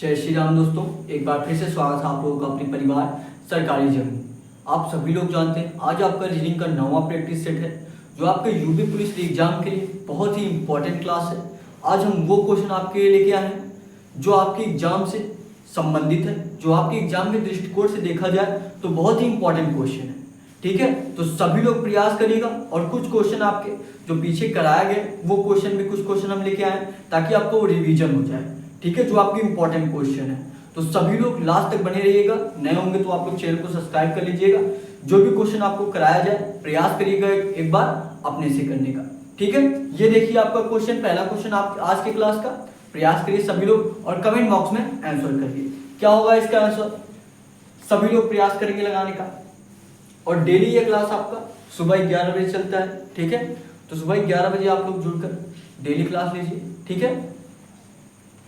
जय श्री राम दोस्तों, एक बार फिर से स्वागत है आप लोगों का अपने परिवार सरकारी जमीन। आप सभी लोग जानते हैं आज आपका रीजनिंग का 9वां प्रैक्टिस सेट है जो आपके यूपी पुलिस एग्जाम के लिए बहुत ही इंपॉर्टेंट क्लास है। आज हम वो क्वेश्चन आपके लिए लेके आए हैं जो आपके एग्जाम से संबंधित है, जो आपके एग्जाम के दृष्टिकोण से देखा जाए तो बहुत ही इंपॉर्टेंट क्वेश्चन है। ठीक है, तो सभी लोग प्रयास करिएगा और कुछ क्वेश्चन आपके जो पीछे कराया गया वो क्वेश्चन भी कुछ क्वेश्चन हम लेके आए ताकि आपको रिवीजन हो जाए। ठीक है, जो आपकी इंपॉर्टेंट क्वेश्चन है, तो सभी लोग लास्ट तक बने रहिएगा। नए होंगे तो आप लोग चैनल को सब्सक्राइब कर लीजिएगा। जो भी क्वेश्चन आपको कराया जाए प्रयास करिएगा एक बार अपने से करने का। ठीक है, ये देखिए आपका क्वेश्चन, पहला क्वेश्चन आप आज के क्लास का। प्रयास करिए सभी लोग और कमेंट बॉक्स में आंसर करिए क्या होगा इसका आंसर। सभी लोग प्रयास करेंगे लगाने का। और डेली ये क्लास आपका सुबह 11 बजे चलता है। ठीक है, तो सुबह 11 बजे आप लोग जुड़कर डेली क्लास लीजिए। ठीक है,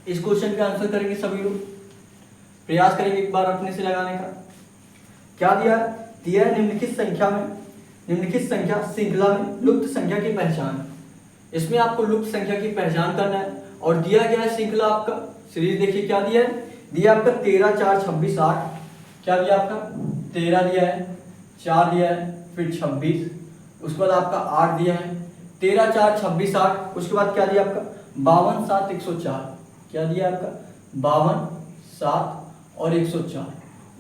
इस क्वेश्चन का आंसर करेंगे सभी लोग। प्रयास करेंगे एक बार अपने से लगाने का। क्या दिया है? दिया है निम्नलिखित संख्या श्रृंखला में लुप्त संख्या की पहचान। इसमें आपको लुप्त संख्या की पहचान करना है और दिया गया है श्रृंखला आपका सीरीज। देखिए क्या दिया है, दिया आपका 13, 4, 26, 8। क्या दिया आपका 13 दिया है, 4 दिया है, फिर 26, उसके बाद आपका 8 दिया है। 13, 4, 26, 8, उसके बाद क्या दिया आपका 52, 7, 104। क्या दिया आपका 52, 7 और 104।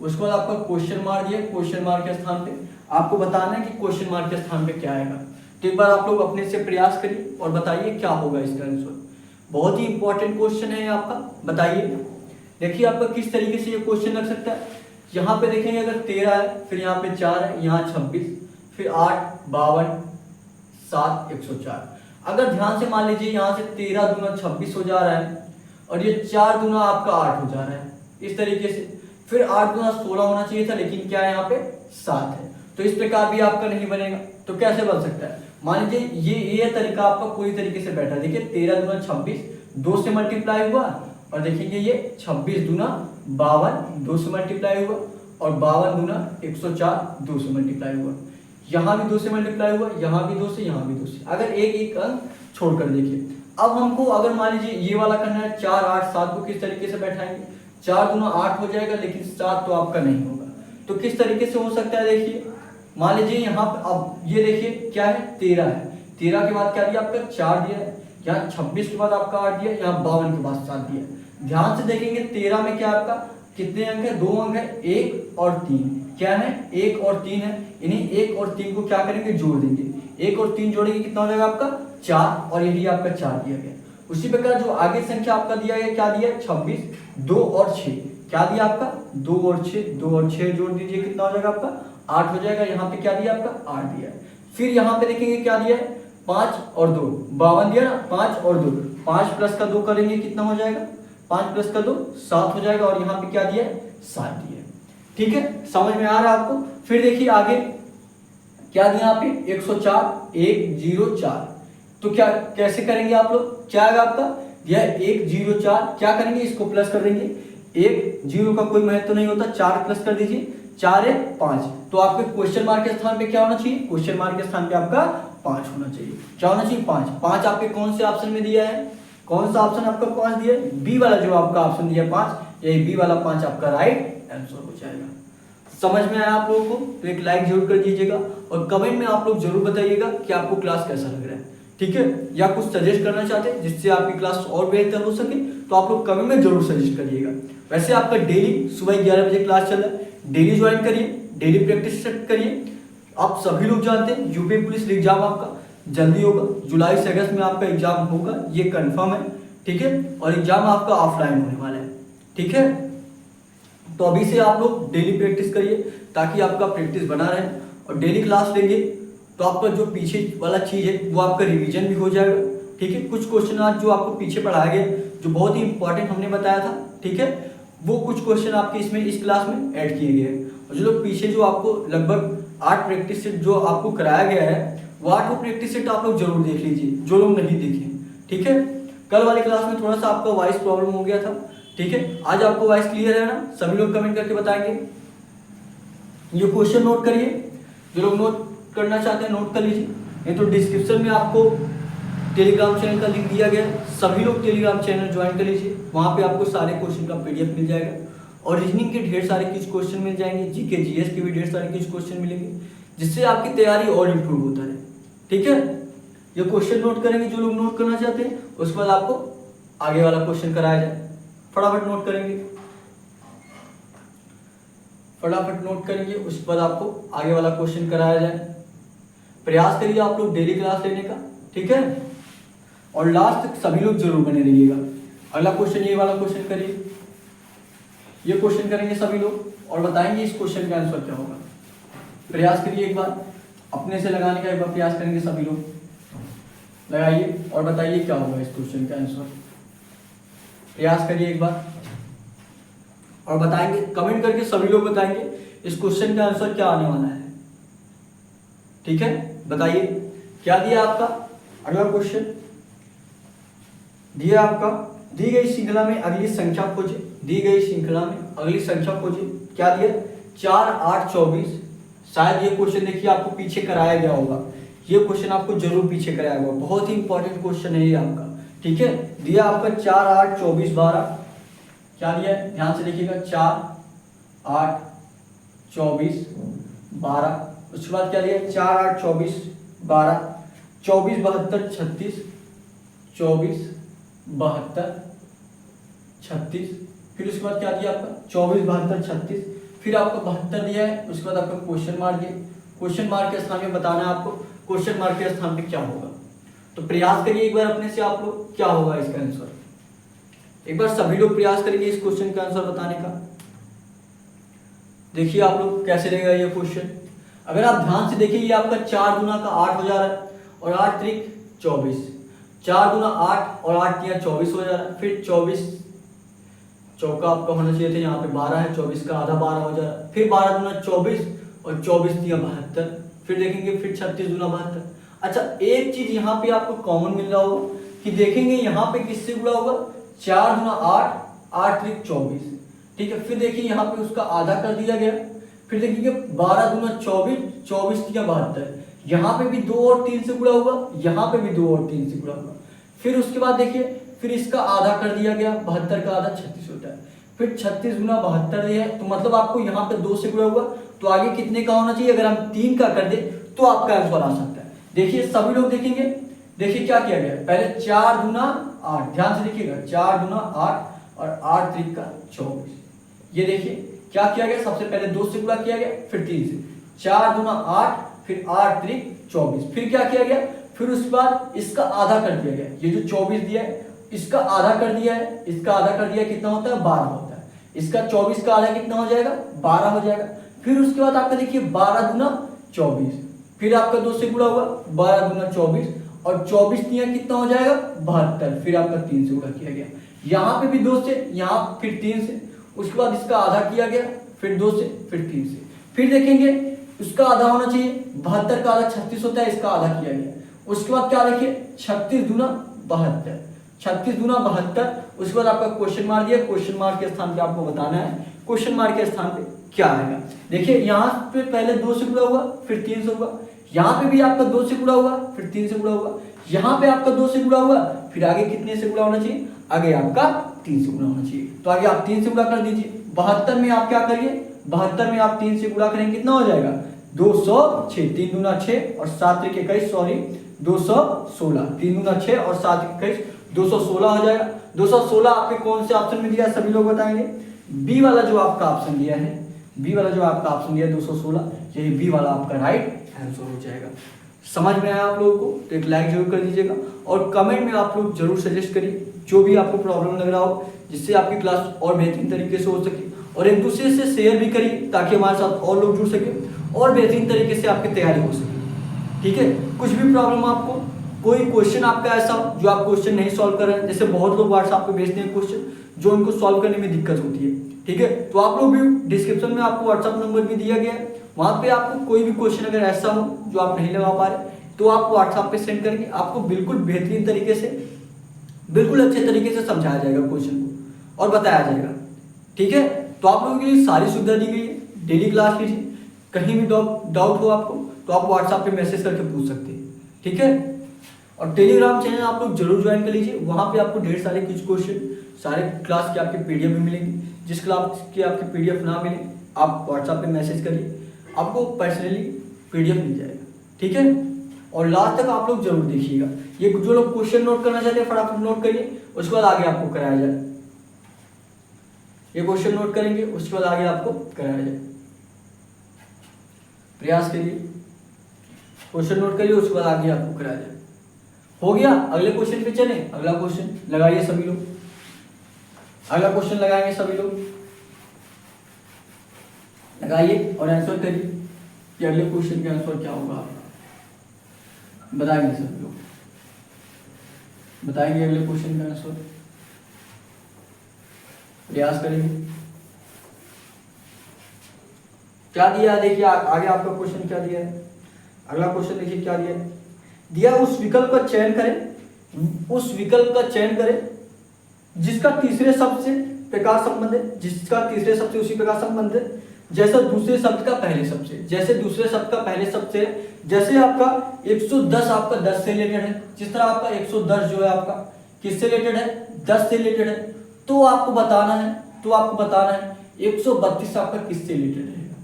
उसके बाद आपका क्वेश्चन मार्क दिया, क्वेश्चन मार्क के स्थान पे आपको बताना है कि क्वेश्चन मार्क के स्थान पे क्या आएगा। तो एक बार आप लोग अपने से प्रयास करिए और बताइए क्या होगा इसका आंसर। बहुत ही इंपॉर्टेंट क्वेश्चन है आपका, बताइए। देखिए आपका किस तरीके से ये क्वेश्चन लग सकता है। यहाँ पे देखेंगे अगर 13 है, फिर यहाँ पे 4 है, यहाँ 26, फिर 8, 52, 7, 104। अगर ध्यान से मान लीजिए यहाँ से 13 दूना 26 हो जा रहा है और ये 4 दूना आपका 8 हो जा रहा है इस तरीके से। फिर 8 दूना 16 होना चाहिए था, लेकिन क्या है यहाँ पे 7 है। तो इस प्रकार भी आपका नहीं बनेगा। तो कैसे बन सकता है? मान लीजिए ये तरीका आपका पूरी तरीके से बैठा। देखिए 13 दूना 26 2 से मल्टीप्लाई हुआ और देखेंगे ये 26 दूना 52 2 से मल्टीप्लाई हुआ और 52 दूना 104 2 से मल्टीप्लाई हुआ। यहाँ भी 2 से मल्टीप्लाई हुआ, यहाँ भी 2 से, यहाँ भी 2 से। अगर एक अंक छोड़कर देखिए। अब हमको अगर मान लीजिए ये वाला करना है 4, 8, 7 को किस तरीके से बैठाएंगे। 4 दूना 8 हो जाएगा, लेकिन 7 तो आपका नहीं होगा। तो किस तरीके से हो सकता है? देखिए मान लीजिए यहाँ पे अब ये देखिए क्या है 13 है, 13 के बाद क्या दिया आपका 4 दिया है, यहाँ 26 के बाद आपका 8 दिया, यहाँ 52 के बाद 7 दिया। ध्यान से देखेंगे 13 में क्या आपका कितने अंक है? 2 अंक है, 1 और 3। क्या है? 1 और 3 है। इन्हीं 1 और 3 को क्या करेंगे? जोड़ देंगे। 1 और 3 जोड़ेंगे कितना हो जाएगा आपका 4, और यही आपका 4 दिया गया। उसी प्रकार जो आगे संख्या आपका दिया गया क्या दिया? 26, 2 और 6। क्या दिया आपका 2 और 6, 2 और 6 जोड़ दीजिए कितना हो जाएगा आपका 8 हो जाएगा। यहाँ पे क्या दिया आपका 8 दिया है। फिर यहाँ पे देखेंगे क्या दिया है 5 और 2, 52 दिया ना, 5 और 2, 5 प्लस का 2 करेंगे कितना हो जाएगा 5 प्लस का 2 7 हो जाएगा, और यहाँ पे क्या दिया है 7 दिया है। ठीक है, समझ में आ रहा है आपको। फिर देखिए आगे क्या दिया यहाँ पे 104, 104। तो क्या कैसे करेंगे आप लोग? क्या आएगा आपका दिया 104, क्या करेंगे इसको प्लस कर देंगे। 1 0 का कोई महत्व नहीं होता, 4 प्लस कर दीजिए, 4 है 5। तो आपके क्वेश्चन मार्क के स्थान पे क्या होना चाहिए? क्वेश्चन मार्क के स्थान पे आपका 5 होना चाहिए। क्या होना चाहिए? 5। 5 आपके कौन से ऑप्शन में दिया है? कौन सा ऑप्शन आपका 5 दिया है? बी वाला जो आपका ऑप्शन दिया 5, यही बी वाला 5 आपका राइट आंसर हो जाएगा। समझ में आया आप लोगों को? तो एक लाइक जरूर कर दीजिएगा और कमेंट में आप लोग जरूर बताइएगा कि आपको क्लास कैसा लग रहा है। ठीक है, या कुछ सजेस्ट करना चाहते हैं जिससे आपकी क्लास और बेहतर हो सके तो आप लोग कमेंट में जरूर सजेस्ट करिएगा। वैसे आपका डेली सुबह 11 बजे क्लास चल रहा है, डेली ज्वाइन करिए, डेली प्रैक्टिस करिए। आप सभी लोग जानते हैं यूपी पुलिस एग्जाम आपका जल्दी होगा, जुलाई से अगस्त में आपका एग्जाम होगा, ये कंफर्म है। ठीक है, और एग्जाम आपका ऑफलाइन होने वाला है। ठीक है, तो अभी से आप लोग डेली प्रैक्टिस करिए ताकि आपका प्रैक्टिस बना रहे, और डेली क्लास लेंगे तो आपका जो पीछे वाला चीज है वो आपका रिवीजन भी हो जाएगा। ठीक है, कुछ क्वेश्चन आज जो आपको पीछे पढ़ाया गया जो बहुत ही इंपॉर्टेंट हमने बताया था, ठीक है, वो कुछ क्वेश्चन आपके इसमें इस क्लास में ऐड किए गए हैं। और जो लोग पीछे जो आपको लगभग 8 प्रैक्टिस सेट जो आपको कराया गया है वो 8 प्रैक्टिस सेट आप लोग जरूर देख लीजिए जो लोग नहीं देखे। ठीक है, कल वाली क्लास में थोड़ा सा आपका वॉइस प्रॉब्लम हो गया था। ठीक है, आज आपको वॉइस क्लियर है ना? सभी लोग कमेंट करके बताएंगे। ये क्वेश्चन नोट करिए, जो लोग नोट करना चाहते हैं नोट कर लीजिए, नहीं तो डिस्क्रिप्शन में आपको टेलीग्राम चैनल का लिंक दिया गया है। सभी लोग टेलीग्राम चैनल ज्वाइन कर लीजिए, वहाँ पे आपको सारे क्वेश्चन का PDF मिल जाएगा और रीजनिंग के ढेर सारे कुछ क्वेश्चन मिल जाएंगे, जीके जीएस के भी ढेर सारे कुछ क्वेश्चन मिलेंगे, जिससे आपकी तैयारी और इम्प्रूव होता है। ठीक है, ये क्वेश्चन नोट करेंगे जो लोग नोट करना चाहते हैं, उसके बाद आपको आगे वाला क्वेश्चन कराया जाए। फटाफट नोट करेंगे, फटाफट नोट करेंगे, उसके बाद आपको आगे वाला क्वेश्चन कराया जाए। प्रयास करिए आप लोग डेली क्लास लेने का, ठीक है, और लास्ट तक सभी लोग जरूर बने रहिएगा। अगला क्वेश्चन ये वाला क्वेश्चन करिए, ये क्वेश्चन करेंगे सभी लोग और बताएंगे इस क्वेश्चन का आंसर क्या होगा। प्रयास करिए एक बार अपने से लगाने का, एक बार प्रयास करेंगे सभी लोग, लगाइए और बताइए क्या होगा इस क्वेश्चन का आंसर। प्रयास करिए एक बार और बताएंगे, कमेंट करके सभी लोग बताएंगे इस क्वेश्चन का आंसर क्या आने वाला है। ठीक है, बताइए क्या दिया आपका। अगला क्वेश्चन दिया आपका, दी गई श्रृंखला में अगली संख्या खोजे, दी गई श्रृंखला में अगली संख्या खोजे। क्या दिया, 4, 8, 24। शायद ये क्वेश्चन देखिए आपको पीछे कराया गया होगा, ये क्वेश्चन आपको जरूर पीछे कराया होगा, बहुत ही इंपॉर्टेंट क्वेश्चन है ये आपका। ठीक है, दिया आपका 4, 8, 24, 12। क्या दिया है, ध्यान से देखिएगा, 4, 8, 24, 12। उसके बाद क्या दिया, 4, 8, 24, 12, 24, 72, 36, 24, 72, 36। फिर उसके बाद क्या दिया आपका, 24, 72, 36। फिर आपको 72 दिया है, उसके बाद आपका क्वेश्चन मार्क दिया, क्वेश्चन मार्क के स्थान में बताना है आपको क्वेश्चन मार्क के स्थान पे क्या होगा। तो प्रयास करिए एक बार अपने से आप लोग, क्या होगा इसका आंसर। एक बार सभी लोग प्रयास करेंगे इस क्वेश्चन का आंसर बताने का। देखिए आप लोग कैसे रहेगा ये क्वेश्चन। अगर आप ध्यान से देखिए, ये आपका 4 गुना का 8 हो जा रहा है और 8 त्रिक 24, 4 गुना 8 और 8 तिया 24 हो जा रहा है। फिर 24 चौका आपका होना चाहिए था, यहाँ पे 12 है, 24 का आधा 12 हो जा रहा है। फिर 12 गुना 24 और 24 तिया 72। फिर देखेंगे, फिर 36 गुना 72। अच्छा, एक चीज यहाँ पे आपको कॉमन मिल रहा होगा कि देखेंगे यहाँ पे किससे गुणा होगा, 4 गुना 8, 8 त्रिक 24। ठीक है, फिर देखिए यहाँ पे उसका आधा कर दिया गया। फिर देखिए 12 गुना 24, 24 तिया 72। यहाँ पे भी 2 और 3 से गुणा होगा, यहाँ पे भी 2 और 3 से गुणा होगा। फिर उसके बाद देखिए, फिर इसका आधा कर दिया गया, 72 का आधा 36 होता है। फिर 36 गुना 72 दिया है, तो मतलब आपको यहाँ पे 2 से गुणा हुआ, तो आगे कितने का होना चाहिए। अगर हम 3 का कर दे तो आपका आंसर आ सकता है। देखिए सभी लोग देखेंगे, देखिए क्या किया गया, पहले 4 गुना 8, ध्यान से देखिएगा, 4 गुना 8 और 8 त्रिक का 24। ये देखिए क्या किया गया, सबसे पहले 2 से गुणा किया गया, फिर 3 से, 4 गुना 8, फिर 8 त्रिक 24। फिर क्या किया गया, फिर उसके बाद इसका आधा कर दिया गया, ये जो 24 दिया है इसका आधा कर दिया है, इसका आधा कर दिया, कितना होता है, 12 होता है। इसका 24 का आधा कितना हो जाएगा, 12 हो जाएगा। फिर उसके बाद आपका देखिए 12 गुना 24, फिर आपका 2 से गुणा हुआ, 12 गुना 24 और 24 तिया कितना हो जाएगा, 72। फिर आपका 3 से गुणा किया गया, यहाँ पे भी 2 से, यहाँ फिर 3 से, उसके बाद इसका आधा किया गया, फिर 2 से, फिर 3 से। फिर देखेंगे उसका आधा होना चाहिए, 72 का आधा 36 होता है, इसका आधा किया गया। उसके बाद क्या देखिए, 36 गुना 72, 36 गुना 72। उसके बाद आपका क्वेश्चन मार्क दिया, क्वेश्चन मार्क के स्थान पे आपको बताना है क्वेश्चन मार्क के स्थान पे क्या आएगा। देखिए यहाँ पे पहले 2 से गुणा हुआ, फिर 3 से हुआ, यहाँ पे भी आपका 2 से गुणा हुआ, फिर 3 से गुणा हुआ, यहाँ पे आपका 2 से गुणा हुआ, फिर आगे कितने से गुणा होना चाहिए, आगे आपका 3 से गुणा होना चाहिए। तो आगे आप 3 से गुणा कर दीजिए। 72 में आप क्या करिए, 72 में आप 3 से गुणा करेंगे, कितना हो जाएगा, 206, 3 गुना 6 और 7 त्रिक 21, सॉरी 216, 3 गुना 6 और 7 21, 216 हो जाएगा। 216 आपके कौन से ऑप्शन में दिया है, सभी लोग बताएंगे। बी वाला जो आपका ऑप्शन दिया है, बी वाला जो आपका ऑप्शन दिया है 216, यही बी वाला आपका राइट आंसर हो जाएगा। समझ में आया आप लोगों को तो एक लाइक जरूर कर दीजिएगा और कमेंट में आप लोग जरूर सजेस्ट करिए जो भी आपको प्रॉब्लम लग रहा हो, जिससे आपकी क्लास और बेहतरीन तरीके से हो सके, और एक दूसरे से शेयर भी करिए ताकि हमारे साथ और लोग जुड़ सके और बेहतरीन तरीके से आपकी तैयारी हो सके। ठीक है, कुछ भी प्रॉब्लम आपको, कोई क्वेश्चन आपका ऐसा हो जो आप क्वेश्चन नहीं सॉल्व कर रहे हैं, जैसे बहुत लोग व्हाट्सएप पे भेजते हैं क्वेश्चन जो उनको सॉल्व करने में दिक्कत होती है। ठीक है, तो आप लोग भी डिस्क्रिप्शन में आपको व्हाट्सएप नंबर भी दिया गया है, वहाँ पे आपको कोई भी क्वेश्चन अगर ऐसा हो जो आप नहीं लगा पा रहे तो आप व्हाट्सएप पे सेंड करके आपको बिल्कुल बेहतरीन तरीके से, बिल्कुल अच्छे तरीके से समझाया जाएगा क्वेश्चन को और बताया जाएगा। ठीक है, तो आप लोगों के लिए सारी सुविधा दी गई है, डेली क्लास लीजिए, कहीं भी डाउट हो आपको तो आप व्हाट्सएप पे मैसेज करके पूछ सकते हैं। ठीक है, और टेलीग्राम चैनल आप लोग जरूर ज्वाइन कर लीजिए, वहाँ पे आपको ढेर सारे कुछ क्वेश्चन, सारे क्लास के आपके पीडीएफ भी मिलेंगे। जिस क्लास के आपके पीडीएफ ना मिले आप व्हाट्सएप पे मैसेज करिए, आपको पर्सनली पीडीएफ मिल जाएगा, ठीक है। और लास्ट तक आप लोग जरूर देखिएगा। ये जो लोग क्वेश्चन नोट करना चाहते हैं फटाफट नोट करिए, उसके बाद आगे आपको कराया जाए। ये क्वेश्चन नोट करेंगे, उसके बाद आगे आपको कराया जाए। प्रयास करिए, क्वेश्चन नोट करिए, उसके बाद आगे आपको कराया जाए। हो गया, अगले क्वेश्चन पे चले। अगला क्वेश्चन लगाइए सभी लोग, अगला क्वेश्चन लगाएंगे सभी लोग, लगाइए और आंसर करिए कि अगले क्वेश्चन का आंसर क्या होगा आपका। बताएंगे सभी लोग, बताएंगे अगले क्वेश्चन का आंसर, प्रयास करेंगे। क्या दिया है देखिए, आगे आपका क्वेश्चन क्या दिया है। अगला क्वेश्चन देखिए क्या दिया है। दिया उस विकल्प का चयन करें, उस विकल्प का चयन करें जिसका तीसरे शब्द से प्रकार संबंध है, जिसका तीसरे शब्द से उसी प्रकार संबंध है जैसा दूसरे शब्द का पहले शब्द से, जैसे दूसरे शब्द का पहले शब्द से। जैसे आपका 110 आपका 10 से रिलेटेड है, जिस तरह आपका 110 जो है आपका किससे रिलेटेड है, 10 से रिलेटेड है। तो आपको बताना है 132 आपका किससे रिलेटेड रहेगा।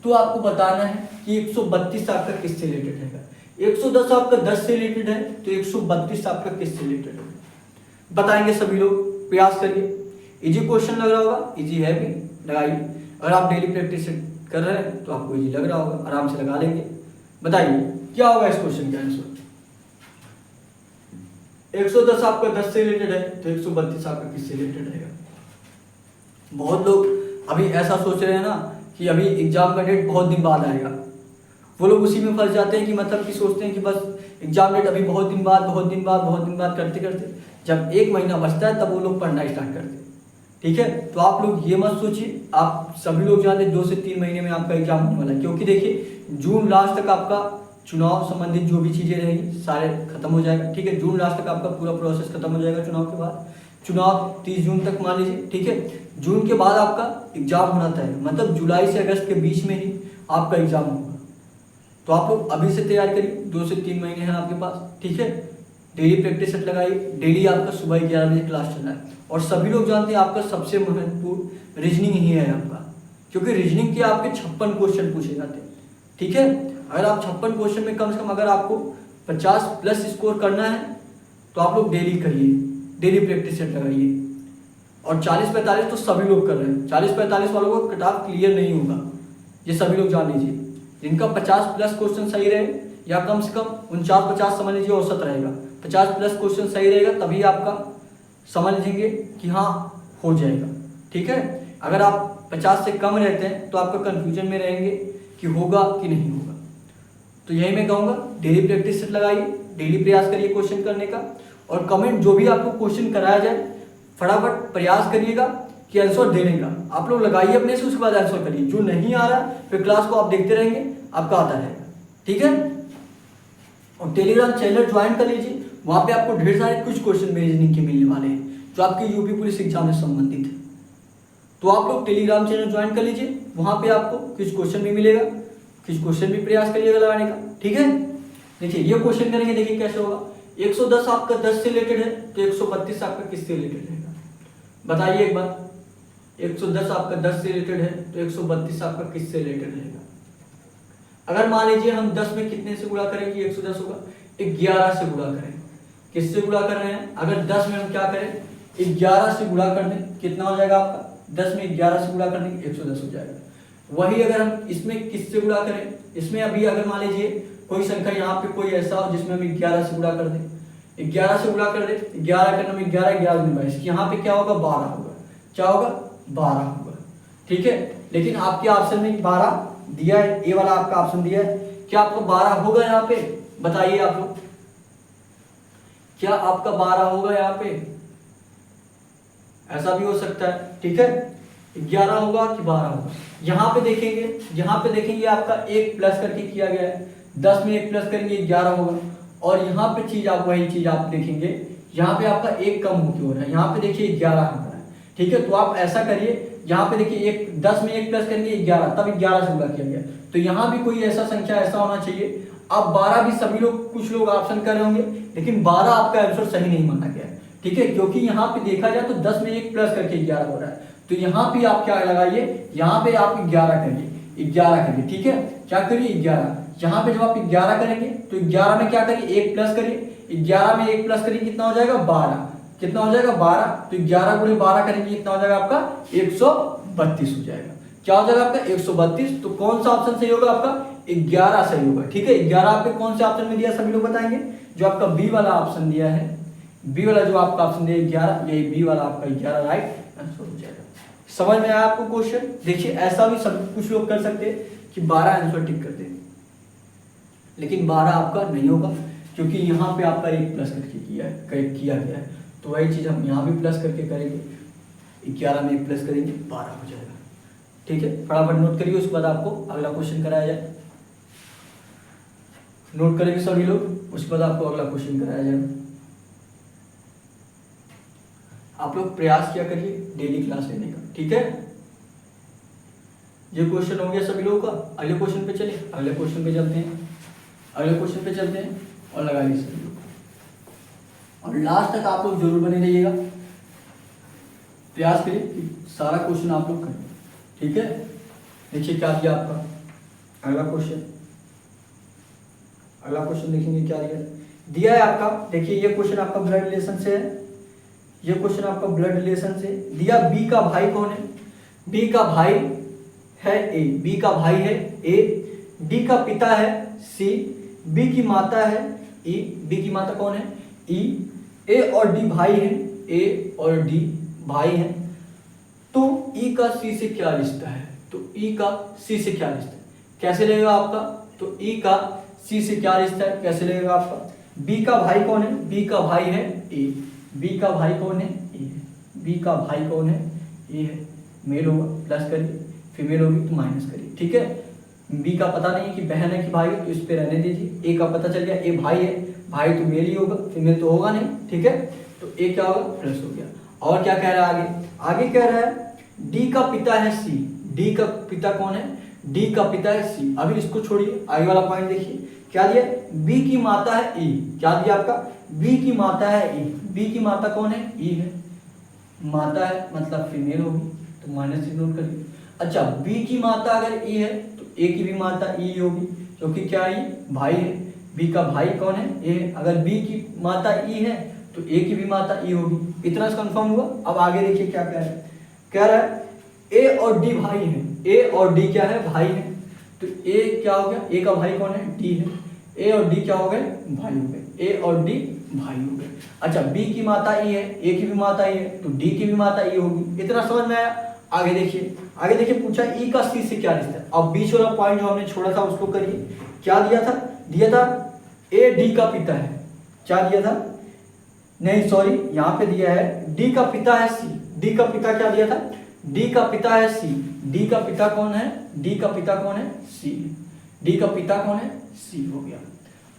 तो आपको बताना है कि 132 आपका किससे रिलेटेड रहेगा। 110 आपका 10 से रिलेटेड है, तो 132 आपका किससे रिलेटेड है, बताएंगे सभी लोग। प्रयास करिए। इजी क्वेश्चन लग रहा होगा, इजी है भी, लगाइए। अगर आप डेली प्रैक्टिस कर रहे हैं तो आपको इजी लग रहा होगा, आराम से लगा लेंगे। बताइए क्या होगा इस क्वेश्चन का आंसर। 110 आपका 10 से रिलेटेड है, तो 132 आपका किससे रिलेटेड रहेगा। बहुत लोग अभी ऐसा सोच रहे हैं ना कि अभी एग्जाम का डेट बहुत दिन बाद आएगा, वो लोग उसी में फंस जाते हैं कि मतलब कि सोचते हैं कि बस एग्जाम डेट अभी बहुत दिन बाद करते करते जब 1 महीना बचता है तब वो लोग पढ़ना स्टार्ट करते हैं, ठीक है। तो आप लोग ये मत सोचिए, आप सभी लोग जानते हैं 2 से 3 महीने में आपका एग्जाम होने वाला है, क्योंकि देखिए जून लास्ट तक आपका चुनाव संबंधित जो भी चीज़ें रहेंगी सारे खत्म हो जाएगा, ठीक है। जून लास्ट तक आपका पूरा प्रोसेस खत्म हो जाएगा चुनाव के बाद। चुनाव 30 जून तक मान लीजिए, ठीक है। जून के बाद आपका एग्जाम होना तय, मतलब जुलाई से अगस्त के बीच में ही आपका एग्जाम होगा। तो आप लोग अभी से तैयार करिए, 2 से 3 महीने हैं आपके पास, ठीक है। डेली प्रैक्टिस सेट लगाइए, डेली आपका सुबह 11 बजे क्लास चल रहा है। और सभी लोग जानते हैं आपका सबसे महत्वपूर्ण रीजनिंग ही है आपका, क्योंकि रीजनिंग के आपके 56 क्वेश्चन पूछे जाते हैं, ठीक है। अगर आप 56 क्वेश्चन में कम से कम अगर आपको 50 प्लस स्कोर करना है तो आप लोग डेली करिए, डेली प्रैक्टिस सेट लगाइए। और 40-45 तो सभी लोग कर रहे हैं, 40-45 वालों को कट ऑफ क्लियर नहीं होगा, ये सभी लोग जान लीजिए। जिनका 50 प्लस क्वेश्चन सही रहे या कम से कम 49-50 समझ लीजिए औसत रहेगा, 50 प्लस क्वेश्चन सही रहेगा तभी आपका समझ लीजिए कि हाँ हो जाएगा, ठीक है। अगर आप 50 से कम रहते हैं तो आपका कंफ्यूजन में रहेंगे कि होगा कि नहीं होगा। तो यही मैं कहूँगा, डेली प्रैक्टिस सेट लगाइए, डेली प्रयास करिए क्वेश्चन करने का। और कमेंट जो भी आपको क्वेश्चन कराया जाए फटाफट प्रयास करिएगा कि आंसर देने का। आप लोग लगाइए अपने से, उसके बाद आंसर करिए। जो नहीं आ रहा फिर क्लास को आप देखते रहेंगे, आपका आता रहेगा, ठीक है। और टेलीग्राम चैनल ज्वाइन कर लीजिए, वहाँ पे आपको ढेर सारे कुछ क्वेश्चन रीजनिंग के मिलने वाले हैं जो आपके यूपी पुलिस एग्जाम से संबंधित है। तो आप लोग टेलीग्राम चैनल ज्वाइन कर लीजिए, वहाँ पे आपको कुछ क्वेश्चन भी मिलेगा, कुछ क्वेश्चन भी प्रयास करिएगा लगाने का, ठीक है। देखिए ये क्वेश्चन करेंगे, देखिए कैसे होगा। 110 आपका 10 से रिलेटेड है, तो 132 आपका किससे रिलेटेड रहेगा, बताइए एक बार। 110 आपका 10 से रिलेटेड है, तो 132 आपका किससे रिलेटेड रहेगा। अगर मान लीजिए हम 10 में कितने से गुणा करें कि 110 होगा, 11 से गुणा करें। किससे गुणा कर रहे हैं, अगर 10 में हम क्या करें 11 से गुणा कर दें, कितना हो जाएगा आपका, 10 में 11 से गुणा कर देंगे 110 हो जाएगा। वही अगर हम इसमें किससे गुणा करें, इसमें अभी अगर मान लीजिए कोई संख्या यहाँ पे कोई ऐसा हो जिसमें हम 11 से गुणा कर दें, 11 से गुणा कर दें, 11 करने में 11, 11 में 22, यहाँ पे क्या होगा 12 होगा, क्या होगा 12 होगा, ठीक है। लेकिन आपके ऑप्शन में 12 दिया है, ए वाला आपका ऑप्शन दिया है, क्या आपको 12 होगा यहाँ पे, बताइए आप लोग, क्या आपका 12 होगा यहाँ पे, ऐसा भी हो सकता है, ठीक है। 11 होगा कि 12 होगा, यहाँ पे देखेंगे आपका 1 प्लस करके किया गया है, 10 में 1 प्लस करेंगे 11 होगा। और यहाँ पे चीज आप वही चीज आप देखेंगे, यहाँ पे आपका 1 कम हो क्यों हो रहा है, यहाँ पे देखिए 11 हो रहा है, ठीक है, तो आप ऐसा करिए, यहाँ पे देखिए एक 10 में 1 प्लस करेंगे 11, तब 11 से गुणा किया गया, तो यहाँ भी कोई ऐसा संख्या ऐसा होना चाहिए। अब 12 भी सभी लोग, कुछ लोग ऑप्शन कर रहे होंगे, लेकिन 12 आपका आंसर सही नहीं माना गया है, ठीक है, क्योंकि यहाँ पे देखा जाए तो 10 में 1 प्लस करके 11 हो रहा है, तो यहाँ पे आप क्या लगाइए, यहाँ पे आप 11 करिए, 11 करिए, ठीक है, क्या करिए 11, यहाँ पे जब आप 11 करेंगे तो 11 में क्या करिए 1 प्लस करिए, 11 में 1 प्लस करिए कितना हो जाएगा 12, कितना हो जाएगा 12, तो 11 गुणे 12 करेंगे कितना हो जाएगा आपका 132 हो जाएगा, क्या हो जाएगा आपका 132। तो कौन सा ऑप्शन सही होगा आपका 11 सही होगा, ठीक है। 11 आपके कौन से ऑप्शन में दिया सभी लोग बताएंगे, जो आपका बी वाला ऑप्शन दिया है, बी वाला जो आपका ऑप्शन दिया 11, यही बी वाला आपका 11 राइट आंसर हो जाएगा। समझ में आया आपको क्वेश्चन। देखिए ऐसा भी सब कुछ लोग कर सकते हैं कि 12 आंसर टिक करते हैं, लेकिन 12 आपका नहीं होगा, क्योंकि यहाँ पे आपका 1 प्लस करके किया गया है, तो वही चीज हम यहाँ भी प्लस करके करेंगे, 11 में 1 प्लस करेंगे 12 हो जाएगा, ठीक है। फटाफट नोट करिए, उसके बाद आपको अगला क्वेश्चन कराया जाए। नोट करेंगे सभी लोग, उसके बाद आपको अगला क्वेश्चन कराया जाएगा। आप लोग प्रयास किया करिए डेली क्लास लेने का, ठीक है। ये क्वेश्चन हो गया सभी लोगों का। अगले क्वेश्चन पे चलिए, अगले क्वेश्चन पे चलते हैं, अगले क्वेश्चन पे चलते हैं और लगाइए सभी लोग, और लास्ट तक आप लोग जरूर बने रहिएगा, प्रयास करिए कि सारा क्वेश्चन आप लोग करें, ठीक है। देखिए क्या दिया आपका अगला क्वेश्चन, अगला क्वेश्चन देखेंगे क्या दिया है आपका। देखिए ये क्वेश्चन आपका ब्लड रिलेशन से है, ये क्वेश्चन आपका ब्लड रिलेशन से दिया। बी का भाई कौन है, बी का भाई है ए, बी का भाई है ए, डी का पिता है सी, बी की माता है ई, बी की माता कौन है ई, ए और डी भाई है, ए और डी भाई हैं, तो ई का सी से क्या रिश्ता है, तो ई का सी से क्या रिश्ता है, कैसे लगेगा आपका, तो ई का सी से क्या रिश्ता है कैसे लगेगा आपका। बी का भाई कौन है, बी का भाई है ए, बी का भाई कौन है ए है, बी का भाई कौन है ए है, मेल होगा प्लस करिए, फीमेल होगी तो माइनस करिए, ठीक है। बी का पता नहीं है कि बहन है कि भाई है, तो इस पे रहने दीजिए। ए का पता चल गया, ए भाई है, भाई तो मेल ही होगा, फीमेल तो होगा नहीं, ठीक है, तो ए क्या होगा प्लस हो गया। और क्या कह रहा है आगे, आगे कह रहा है डी का पिता है सी, डी का पिता कौन है, डी का पिता है सी। अभी इसको छोड़िए, आगे वाला पॉइंट देखिए क्या दिया, बी की माता है ई, क्या दिया आपका, बी की माता है ई, बी की माता कौन है ई है, माता है मतलब फीमेल होगी, तो माइनस नोट करिए। अच्छा बी की माता अगर ई है तो ए की भी माता ई होगी, क्योंकि क्या ई भाई है, बी का भाई कौन है ए, अगर बी की माता ई है तो ए की भी माता ई होगी। इतना कंफर्म हुआ। अब आगे देखिए क्या कह रहा है, कह रहा है ए और डी भाई हैं, ए और डी क्या है भाई हैं, तो ए क्या हो गया, ए का भाई कौन है डी है, ए और डी क्या हो गए भाई हो गए, ए और डी भाई हो गए। अच्छा बी की माता ई है, ए की भी माता ई है, तो डी की भी माता ई होगी। इतना समझ में आया। आगे देखिए, आगे देखिए पूछा ई का सी से क्या रिश्ता है। अब बीच वाला पॉइंट जो हमने छोड़ा था उसको करिए। क्या दिया था, दिया था ए डी का पिता है, क्या दिया था, नहीं सॉरी यहाँ पे दिया है डी का पिता है सी, डी का पिता क्या दिया था, डी का पिता है सी, डी का पिता कौन है, डी का पिता कौन है सी, डी का पिता कौन है सी हो गया।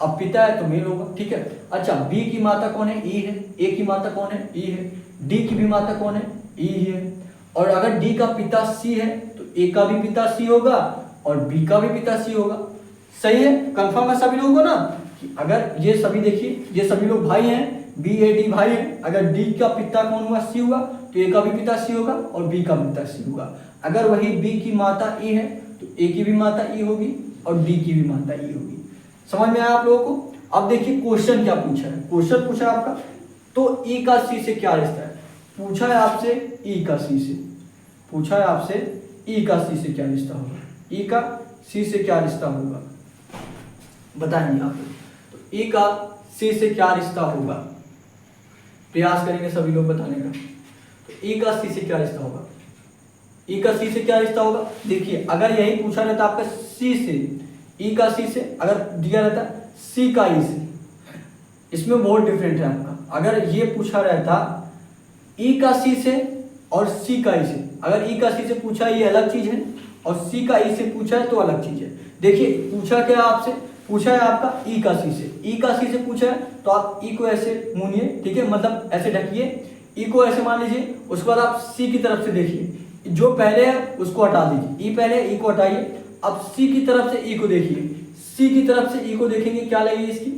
अब पिता है तो मेल होगा, ठीक है। अच्छा बी की माता कौन है ई है, ए की माता कौन है ई है, डी की भी माता कौन है ई है, और अगर डी का पिता सी है तो ए का भी पिता सी होगा और बी का भी पिता सी होगा। सही है, कंफर्म है सभी लोगों को ना, कि अगर ये सभी देखिए ये सभी लोग भाई हैं, बी ए डी भाई है, अगर डी का पिता कौन हुआ सी हुआ तो ए का भी पिता सी होगा और बी का पिता सी होगा। अगर वही बी की माता ई है तो ए की भी माता ई होगी और डी की भी माता ई होगी। समझ में आया आप लोगों को। अब देखिए क्वेश्चन क्या पूछा है, क्वेश्चन पूछा है आपका तो ई का सी से क्या रिश्ता है, पूछा है आपसे ई का सी से, पूछा है आपसे ई का सी से क्या रिश्ता होगा, ई का सी से क्या रिश्ता होगा बताएंगे आप लोग। तो ई का सी से क्या रिश्ता होगा, प्रयास करेंगे सभी लोग बताने का। तो ई का सी से क्या रिश्ता होगा, ई का सी से क्या रिश्ता होगा। देखिए अगर यही पूछा रहता आपका सी से, ई का सी से, अगर दिया रहता सी का ई से, इसमें बहुत डिफरेंट है आपका। अगर ये पूछा रहता ई का सी से और सी का ई से, अगर ई का सी से पूछा ये अलग चीज है और सी का ई से पूछा है तो अलग चीज है। देखिए पूछा क्या आपसे, पूछा है आपका ई का सी से, ई का सी से पूछा है तो आप ई को ऐसे मुनिए, ठीक है, मतलब ऐसे ढकिए, ई को ऐसे मान लीजिए, उसके बाद आप सी की तरफ से देखिए, जो पहले है उसको हटा दीजिए, ई पहले, ई को हटाइए। अब सी की तरफ से ई को देखिए, सी की तरफ से ई को देखेंगे, क्या लगेगी इसकी,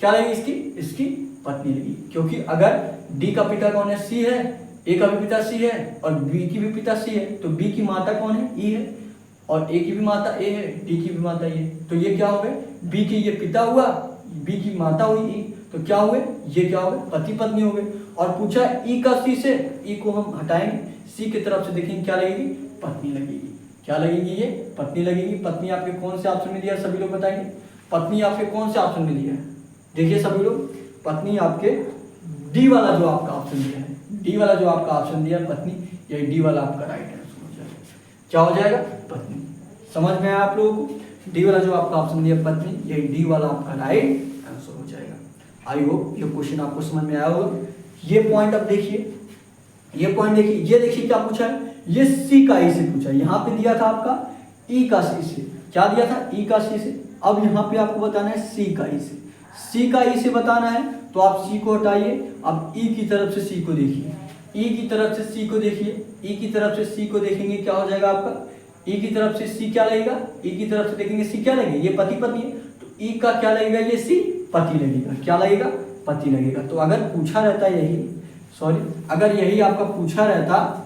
क्या लगेगी इसकी, इसकी पत्नी लगेगी। क्योंकि अगर डी का पिता कौन है, सी है, ए का भी पिता सी है और बी की भी पिता सी है, तो बी की माता कौन है, ई है, और ए की भी माता ए है, डी की भी माता ए है। तो ये क्या हो गए, बी की ये पिता हुआ, बी की माता हुई ई, तो क्या हुए, ये क्या हो गए, पति पत्नी हो गए। और पूछा ई का सी से, ई को हम हटाएंगे, सी की तरफ से देखेंगे क्या लगेगी, पत्नी लगेगी। क्या लगेगी, ये पत्नी लगेगी। पत्नी आपके कौन से ऑप्शन में दिया, सभी लोग बताएंगे, पत्नी आपके कौन से ऑप्शन में दिया है, देखिए सभी लोग, पत्नी आपके डी वाला जो आपका ऑप्शन दिया है, डी वाला जो आपका ऑप्शन दिया है पत्नी, यही डी वाला आपका राइट आंसर हो जाएगा। क्या हो जाएगा, पत्नी। समझ में आया आप लोगों को, डी वाला जो आपका ऑप्शन दिया पत्नी, यही डी वाला आपका राइट आंसर हो जाएगा। आई होप ये क्वेश्चन आपको समझ में आया होगा। ये पॉइंट अब देखिए, ये पॉइंट देखिए, ये देखिए क्या पूछा है, ये सी का ई से पूछा है। यहाँ पे दिया था आपका ई का सी से, क्या दिया था, ई का सी से। अब यहाँ पे आपको बताना है सी का ई से, सी का ई से बताना है, तो आप सी को हटाइए। अब ई की तरफ से सी को देखिए, ई की तरफ से सी को देखिए, ई की तरफ से सी को देखेंगे, क्या हो जाएगा आपका, ई की तरफ से सी क्या लगेगा, ई की तरफ से देखेंगे सी क्या लगेगा, ये पति पत्नी है, तो ई का क्या लगेगा, ये सी पति लगेगा। क्या लगेगा, पति लगेगा। तो अगर पूछा रहता यही, सॉरी, अगर यही आपका पूछा रहता,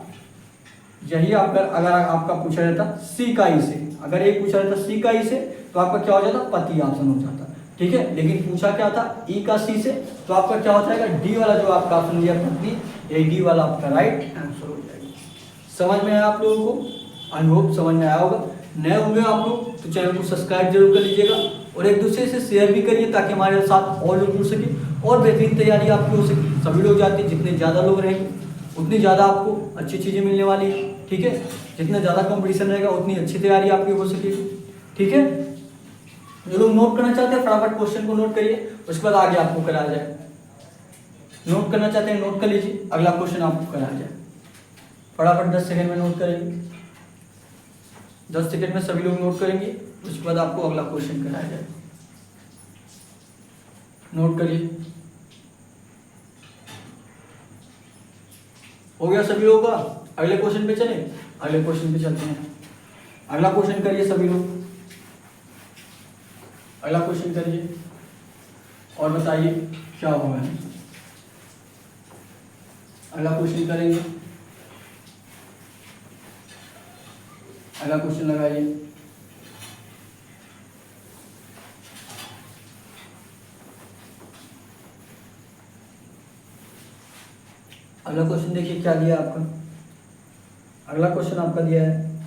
यही आपका अगर आपका पूछा रहता सी का ई से, अगर ये पूछा रहता सी का ई से, तो आपका क्या हो जाता, पति ऑप्शन हो जाता, ठीक है। लेकिन पूछा क्या था, ई का सी से, तो आपका क्या हो जाएगा, डी वाला जो आपका ऑप्शन दिया पत्नी, यही डी वाला आपका राइट आंसर हो जाएगा। समझ में आया आप लोगों को, आई होप समझ में आया होगा। नए होंगे आप लोग तो चैनल को सब्सक्राइब जरूर कर लीजिएगा और एक दूसरे से शेयर भी करिए, ताकि हमारे साथ और लोग जुड़ सके और बेहतरीन तैयारी आपकी हो सके। सभी लोग जानते हैं जितने ज़्यादा लोग रहेंगे उतनी ज़्यादा आपको अच्छी चीज़ें मिलने वाली है, ठीक है। जितना ज़्यादा कंपटीशन रहेगा उतनी अच्छी तैयारी आपकी हो सकेगी, ठीक है। जो लोग नोट करना चाहते हैं फटाफट क्वेश्चन को नोट करिए, उसके बाद आगे आपको कराया जाए। नोट करना चाहते हैं नोट कर लीजिए, अगला क्वेश्चन आपको कराया जाए। फटाफट 10 सेकंड में नोट करेंगे, 10 सेकंड में सभी लोग नोट करेंगे, उसके बाद आपको अगला क्वेश्चन कराया जाए। नोट करिए, हो गया सभी लोगों का। अगले क्वेश्चन पे चले, अगले क्वेश्चन पे चलते हैं। अगला क्वेश्चन करिए सभी लोग, अगला क्वेश्चन करिए और बताइए क्या होगा। अगला क्वेश्चन करेंगे, अगला क्वेश्चन लगाइए। अगला क्वेश्चन देखिए क्या दिया आपका, अगला क्वेश्चन आपका दिया है,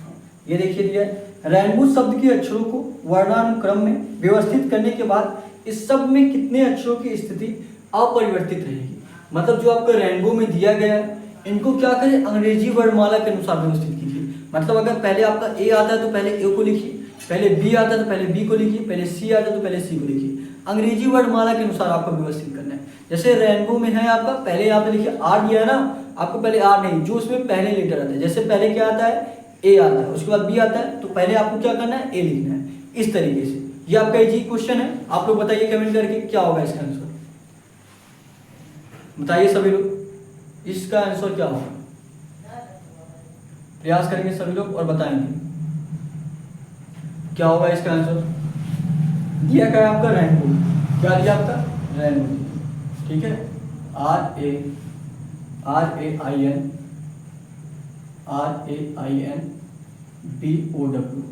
ये देखिए दिया है, रेनबो शब्द के अक्षरों को वर्णानुक्रम में व्यवस्थित करने के बाद इस शब्द में कितने अक्षरों की स्थिति अपरिवर्तित रहेगी। मतलब जो आपका रेनबो में दिया गया है, इनको क्या करें, अंग्रेजी वर्णमाला के अनुसार व्यवस्थित कीजिए। मतलब अगर पहले आपका ए आता है तो पहले ए को लिखिए, पहले बी आता है तो पहले बी को लिखिए, पहले सी आता है तो पहले सी को लिखिए। अंग्रेजी वर्णमाला के अनुसार आपको व्यवस्थित करना है। जैसे रेनबो में है आपका, पहले यहाँ पे लिखिए आर दिया है ना, आपको पहले आर नहीं, जो उसमें पहले लेटर आता है, जैसे पहले क्या आता है, ए आता है, उसके बाद बी आता है, तो पहले आपको क्या करना है, ए लिखना है। इस तरीके से ये आपका इजी क्वेश्चन है। आप लोग बताइए कमेंट करके क्या होगा इसका आंसर, बताइए सभी लोग इसका आंसर क्या होगा। प्रयास करेंगे सभी लोग और बताएंगे क्या होगा इसका आंसर। दिया क्या है आपका, रेनबो, क्या दिया आपका, रेनबो, ठीक है। R A I N B O W,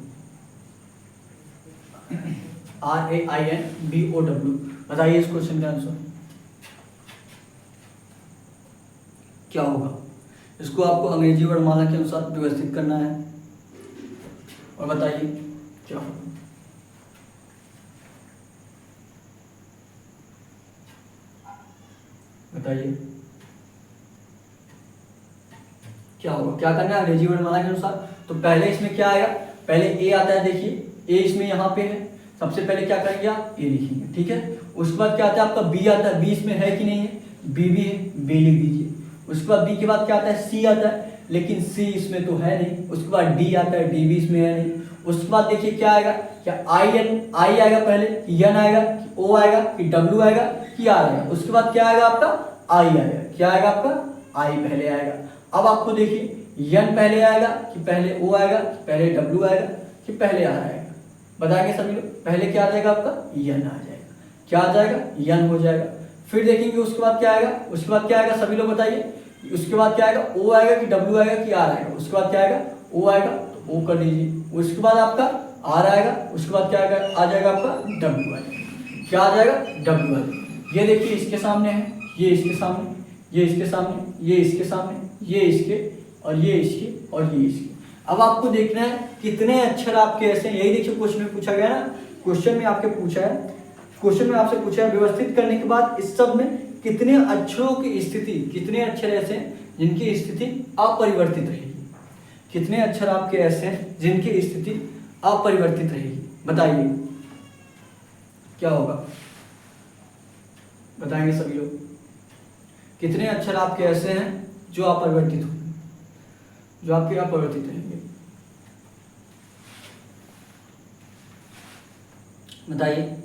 RAINBOW। बताइए इस क्वेश्चन का आंसर क्या होगा। इसको आपको अंग्रेजी वर्णमाला के अनुसार व्यवस्थित करना है और बताइए क्या होगा। बताइए क्या होगा, क्या करना है अंग्रेजी वर्णमाला के अनुसार। तो पहले इसमें क्या आएगा, पहले ए आता है, देखिए ए इसमें यहाँ पे है, सबसे पहले क्या करेंगे आप, ए लिखेंगे, ठीक है। उसके बाद क्या आता है आपका बी आता है, बी इसमें है कि नहीं है, बी भी है, बी लिख दीजिए। उसके बाद बी के बाद क्या आता है, सी आता है, लेकिन सी इसमें तो है नहीं। उसके बाद डी आता है, डी भी इसमें है नहीं। उसके बाद देखिए क्या आएगा, क्या आई आएगा पहले, कि एन आएगा, कि ओ आएगा, कि डब्ल्यू आएगा, कि आर आएगा। उसके बाद क्या आएगा आपका, आई आएगा, क्या आएगा आपका, आई पहले आएगा। अब आपको देखिए यन पहले आएगा कि पहले ओ आएगा कि पहले डब्ल्यू आएगा कि पहले आर आएगा, बताएंगे सभी लोग। पहले क्या आ जाएगा आपका यन आ जाएगा, क्या आ जाएगा यन हो जाएगा। फिर देखेंगे उसके बाद क्या आएगा, उसके बाद क्या आएगा सभी लोग बताइए। उसके बाद क्या आएगा ओ आएगा कि डब्ल्यू आएगा कि आर आएगा, उसके बाद क्या आएगा ओ आएगा तो ओ कर लीजिए। उसके बाद आपका आर आएगा, उसके बाद क्या आएगा आ जाएगा आपका डब्ल्यू आएगा, क्या आ जाएगा डब्ल्यू आएगा। ये देखिए इसके सामने है, ये इसके सामने, ये इसके सामने, ये इसके सामने, ये इसके और ये इसके और ये इसके। अब आपको देखना है कितने अक्षर आपके ऐसे हैं। यही देखिए क्वेश्चन में पूछा गया ना, क्वेश्चन में आपके पूछा है, क्वेश्चन में आपसे पूछा है व्यवस्थित करने के बाद इस सब में कितने अक्षरों की स्थिति, कितने अक्षर ऐसे हैं जिनकी स्थिति अपरिवर्तित रहेगी, कितने अक्षर आपके ऐसे हैं जिनकी स्थिति अपरिवर्तित रहेगी, बताइए क्या होगा, बताएंगे सभी लोग। कितने अक्षर आपके ऐसे हैं जो अपरिवर्तित होंगे, जो आपके अपरिवर्तित रहेंगे, बताइए।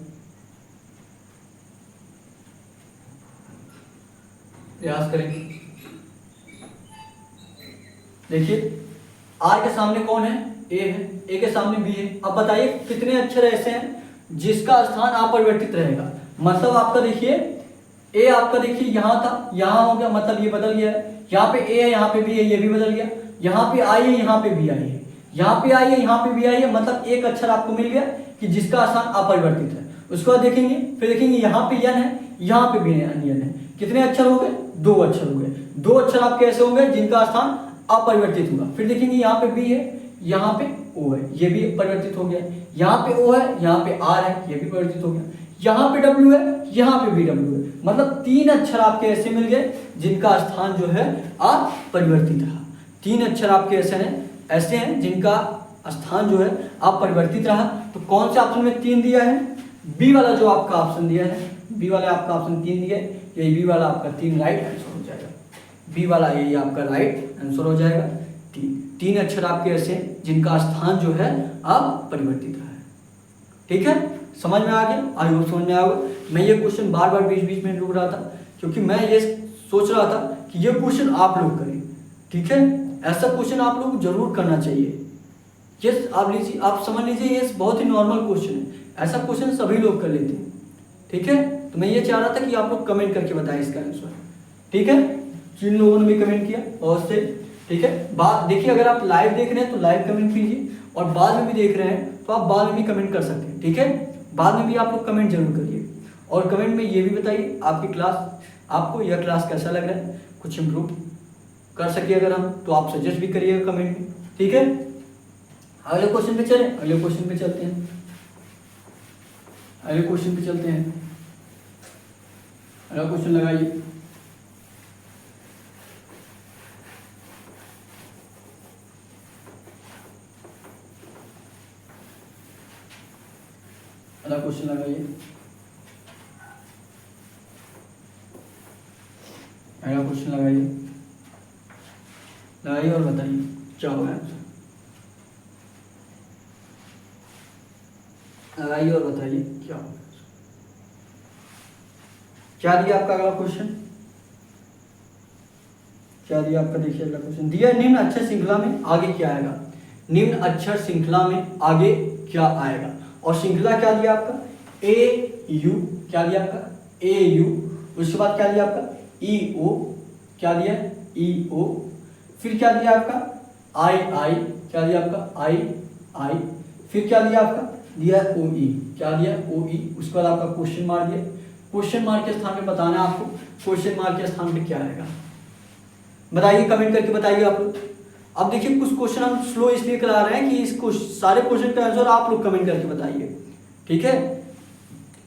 प्रयास करेंगे। देखिए आर के सामने कौन है, ए है, ए के सामने बी है। अब बताइए कितने अक्षर ऐसे हैं जिसका स्थान अपरिवर्तित रहेगा। मतलब आपका देखिए ए आपका देखिए यहाँ था, यहाँ हो गया, मतलब ये बदल गया है। यहाँ पे ए है, यहाँ पे बी है, ये भी बदल गया। यहाँ पे आई है, यहाँ पे बी आई है, यहाँ पे आई है, यहाँ पे बी आई है, मतलब एक अक्षर आपको मिल गया कि जिसका स्थान अपरिवर्तित है। उसके बाद देखेंगे, फिर देखेंगे यहाँ पे यन है, यहाँ पे भी यन है। कितने अक्षर हो गए, दो अक्षर हो गए। दो अक्षर आपके ऐसे हो गए जिनका स्थान अपरिवर्तित होगा। फिर देखेंगे यहाँ पे बी है, यहाँ पे ओ है, ये भी परिवर्तित हो गया। यहाँ पे ओ है, यहाँ पे आर है, ये भी परिवर्तित हो गया। यहाँ पे डब्ल्यू है, यहाँ पे भी डब्ल्यू है, मतलब तीन अक्षर आपके ऐसे मिल गए जिनका स्थान जो है अपरिवर्तित रहा। तीन अक्षर आपके ऐसे हैं जिनका स्थान जो है अपरिवर्तित रहा। तो कौन से ऑप्शन में तीन दिया है, बी वाला जो आपका ऑप्शन दिया है, बी वाला आपका ऑप्शन तीन दिया है, ये बी वाला आपका तीन राइट आंसर हो जाएगा। बी वाला यही आपका राइट आंसर हो जाएगा। तीन अक्षर आपके ऐसे हैं जिनका स्थान जो है अब परिवर्तित रहा है। ठीक है, समझ में आ गया, आई होप समझ में आ गया। मैं ये क्वेश्चन बार बार बीच बीच में रुक रहा था क्योंकि मैं ये सोच रहा था कि ये क्वेश्चन आप लोग करें। ठीक है, ऐसा क्वेश्चन आप लोग जरूर करना चाहिए। ये आप लीजिए, आप समझ लीजिए ये बहुत ही नॉर्मल क्वेश्चन है, ऐसा क्वेश्चन सभी लोग कर लेते हैं। ठीक है, तो मैं ये चाह रहा था कि आप लोग कमेंट करके बताएं इसका आंसर। ठीक है, जिन लोगों ने भी कमेंट किया बहुत से। ठीक है, बात देखिए, अगर आप लाइव देख रहे हैं तो लाइव कमेंट कीजिए और बाद में भी देख रहे हैं तो आप बाद में भी कमेंट कर सकते हैं। ठीक है, बाद में भी आप लोग कमेंट जरूर करिए और कमेंट में ये भी बताइए आपकी क्लास, आपको यह क्लास कैसा लग रहा है, कुछ इम्प्रूव कर सके अगर हम तो आप सजेस्ट भी करिएगा कमेंट में। ठीक है, अगले क्वेश्चन पे चलें, अगले क्वेश्चन पे चलते हैं, अगले क्वेश्चन पे चलते हैं। अगला क्वेश्चन लगाइए। अगला क्वेश्चन लगाइए, अगला क्वेश्चन लगाइए, लगाइए और बताइए क्या होगा आंसर। लगाइए और बताइए क्या होगा, क्या दिया आपका अगला क्वेश्चन, क्या दिया आपका। देखिए अगला क्वेश्चन दिया, निम्न अक्षर श्रृंखला में आगे क्या आएगा। निम्न अक्षर श्रृंखला में आगे क्या आएगा, और श्रृंखला क्या दिया आपका, ए यू, क्या दिया आपका ए यू। उसके बाद क्या दिया आपका ई ओ, क्या दिया ई ओ। फिर क्या दिया आपका आई आई, क्या दिया आपका आई आई। फिर क्या दिया आपका, दिया ओ ई, क्या दिया ओ ई। उसके बाद आपका क्वेश्चन मार्क दिया, क्वेश्चन मार्क के स्थान पे बताना है आपको, क्वेश्चन मार्क के स्थान पे क्या आएगा, बताइए कमेंट करके बताइए आप लोग। अब देखिए कुछ क्वेश्चन हम स्लो इसलिए करा रहे हैं कि इसको सारे क्वेश्चन का आंसर आप लोग कमेंट करके बताइए। ठीक है,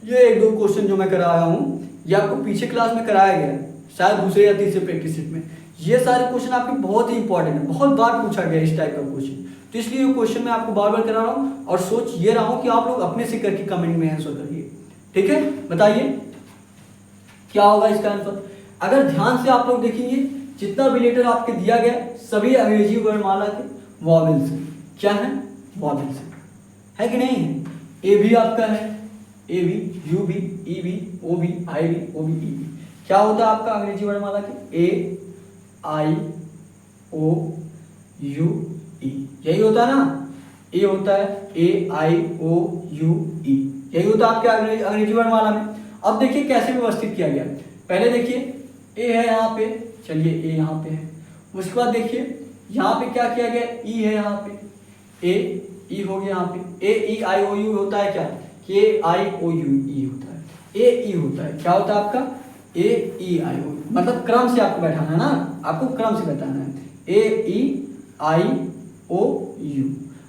ये एक दो क्वेश्चन जो मैं कराया हूँ ये आपको पीछे क्लास में कराया गया है, शायद दूसरे या तीसरे प्रैक्टिस सेट में। ये सारे क्वेश्चन आपके बहुत ही इंपॉर्टेंट है, बहुत बार पूछा गया इस टाइप का क्वेश्चन, तो इसलिए ये क्वेश्चन मैं आपको बार बार करा रहा हूँ और सोच ये रहा हूँ कि आप लोग अपने से करके कमेंट में आंसर करिए। ठीक है, बताइए क्या होगा इसका आंसर। अगर ध्यान से आप लोग देखेंगे जितना भी लेटर आपके दिया गया सभी अंग्रेजी वर्णमाला के वॉवेल्स हैं। क्या है, वॉवेल्स है कि नहीं है। ए भी आपका है, A B, U B, E B, O B, I B, O B, E B. क्या होता है आपका अंग्रेजी वर्णमाला के, ए आई ओ यू ई, यही होता है ना, ए होता है ए आई ओ यू ई, यही होता है आपके अंग्रेजी वर्णमाला में। अब देखिए कैसे व्यवस्थित किया गया। पहले देखिए ए है यहाँ पे, चलिए ए यहाँ पे है। उसके बाद देखिए यहाँ पे क्या किया गया, ई है यहाँ पे, ए ई हो गया यहाँ पे। ए ई आई ओ यू होता है क्या, ए आई ओ यू ई होता है, ए ई होता है, क्या होता है आपका ए ई आई ओ, मतलब क्रम से आपको बैठाना है ना, आपको क्रम से बैठाना है। ए ई आई ओ यू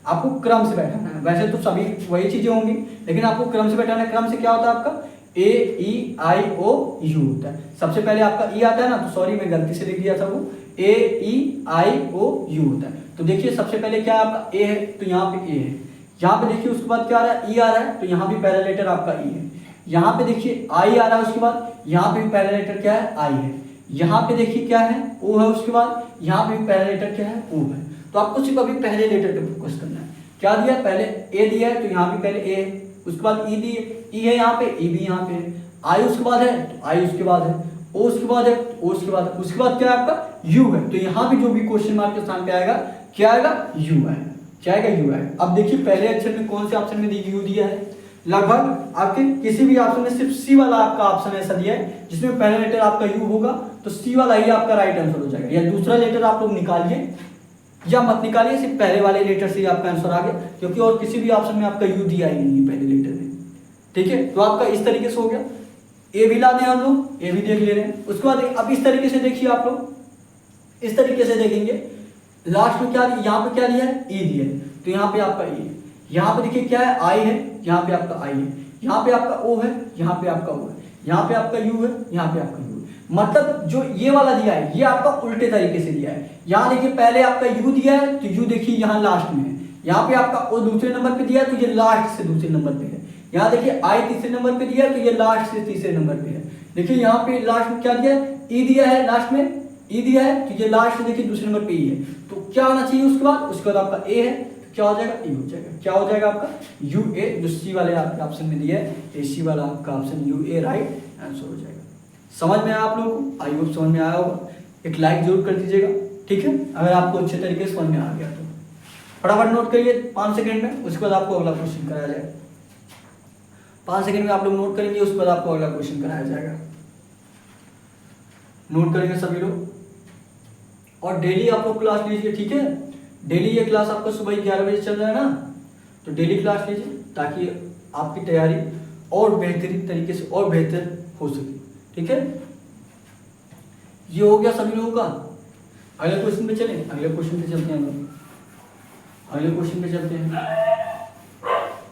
आपको क्रम से बैठाना है। वैसे तो सभी वही चीजें होंगी, लेकिन आपको क्रम से बैठाना है। क्रम से क्या होता है आपका ए ई आई ओ यू होता है। सबसे पहले आपका ई आता है ना, तो सॉरी मैं गलती से लिख दिया था, वो ए ई आई ओ यू होता है। तो देखिए सबसे पहले क्या है आपका ए है, तो यहाँ पे ए है। यहाँ पे देखिए उसके बाद क्या आ रहा है, ई आ रहा है, तो यहाँ भी पहला लेटर आपका ई है। यहाँ पे देखिए आई आ रहा है, उसके बाद यहाँ पे भी पहला लेटर क्या है, आई है। यहाँ पे देखिए क्या है, ओ है, उसके बाद यहाँ पे भी पहला लेटर क्या है, ओ है। तो आपको सिर्फ अभी पहले लेटर पे फोकस करना है। क्या दिया, पहले ए दिया है, तो यहाँ भी पहले ए है, उसके बाद ई दिए, ई है यहाँ पे, ई भी यहाँ पे है। आई उसके बाद है, तो आई उसके बाद है, ओ उसके बाद है, ओ उसके बाद है, उसके बाद क्या है आपका यू है। तो यहाँ भी जो भी क्वेश्चन मार्क के स्थान पे आएगा, क्या आएगा, यू आएगा। क्या आएगा, यू आएगा। अब देखिए पहले अक्षर में कौन से ऑप्शन में यू दिया है, लगभग आपके किसी भी ऑप्शन में सिर्फ सी वाला आपका ऑप्शन ऐसा दिया है जिसमें पहला लेटर आपका यू होगा, तो सी वाला ही आपका राइट आंसर हो जाएगा। या दूसरा लेटर आप लोग निकालिए या मत निकालिए, सिर्फ पहले वाले लेटर से ही आपका आंसर आ गया, क्योंकि और किसी भी ऑप्शन में आपका यू दिया ही नहीं है पहले लेटर में। ठीक है, तो आपका इस तरीके से हो गया। ए भी ला दें हम लोग, ए भी देख ले रहे हैं। उसके बाद अब इस तरीके से देखिए आप लोग, इस तरीके से देखेंगे लास्ट में क्या दिया, यहाँ पे क्या दिया है, ई दिया है, तो यहाँ पे आपका ई है। यहाँ पे देखिए क्या है, आई है, यहाँ पे आपका आई है, यहाँ पे आपका ओ है, यहाँ पे आपका ओ है, यहाँ पे आपका यू है, यहाँ पे आपका यू है। मतलब जो ये वाला दिया है ये आपका उल्टे तरीके से दिया है। यहाँ देखिए पहले आपका यू दिया है, तो यू देखिए यहाँ लास्ट में है। यहाँ पे आपका ओ दूसरे नंबर पे दिया है, तो ये लास्ट से दूसरे नंबर पे है। यहाँ देखिए आई तीसरे नंबर पे दिया है, तो ये लास्ट से तीसरे नंबर पे है। देखिए यहाँ पे लास्ट में क्या दिया है, ई दिया है, लास्ट में ई दिया है, तो ये लास्ट से देखिए दूसरे नंबर पे ई है। तो क्या होना चाहिए उसके बाद, उसके बाद आपका ए है, तो क्या हो जाएगा, ई हो जाएगा। क्या हो जाएगा आपका यू ए, जो सी वाले आपके ऑप्शन में दिया है, ए सी वाला आपका option U A right answer हो जाएगा। समझ में आया आप लोगों को, आई होप समझ में आया होगा। एक लाइक जरूर कर दीजिएगा, ठीक है, अगर आपको अच्छे तरीके से समझ में आ गया तो। फटाफट नोट करिए 5 सेकंड में, उसके बाद आपको अगला क्वेश्चन कराया जाएगा। 5 सेकंड में आप लोग नोट करेंगे, उसके बाद आपको अगला क्वेश्चन कराया जाएगा। नोट करेंगे सभी लोग, और डेली आप लोग क्लास लीजिए, ठीक है। डेली ये क्लास आपका सुबह 11 बजे चल रहा है ना, तो डेली क्लास लीजिए ताकि आपकी तैयारी और बेहतरीन तरीके से और बेहतर हो सके, ठीक है। ये हो गया सभी लोगों का। अगले क्वेश्चन पे चलें, अगले क्वेश्चन पे चलते हैं हम, अगले क्वेश्चन पे चलते हैं,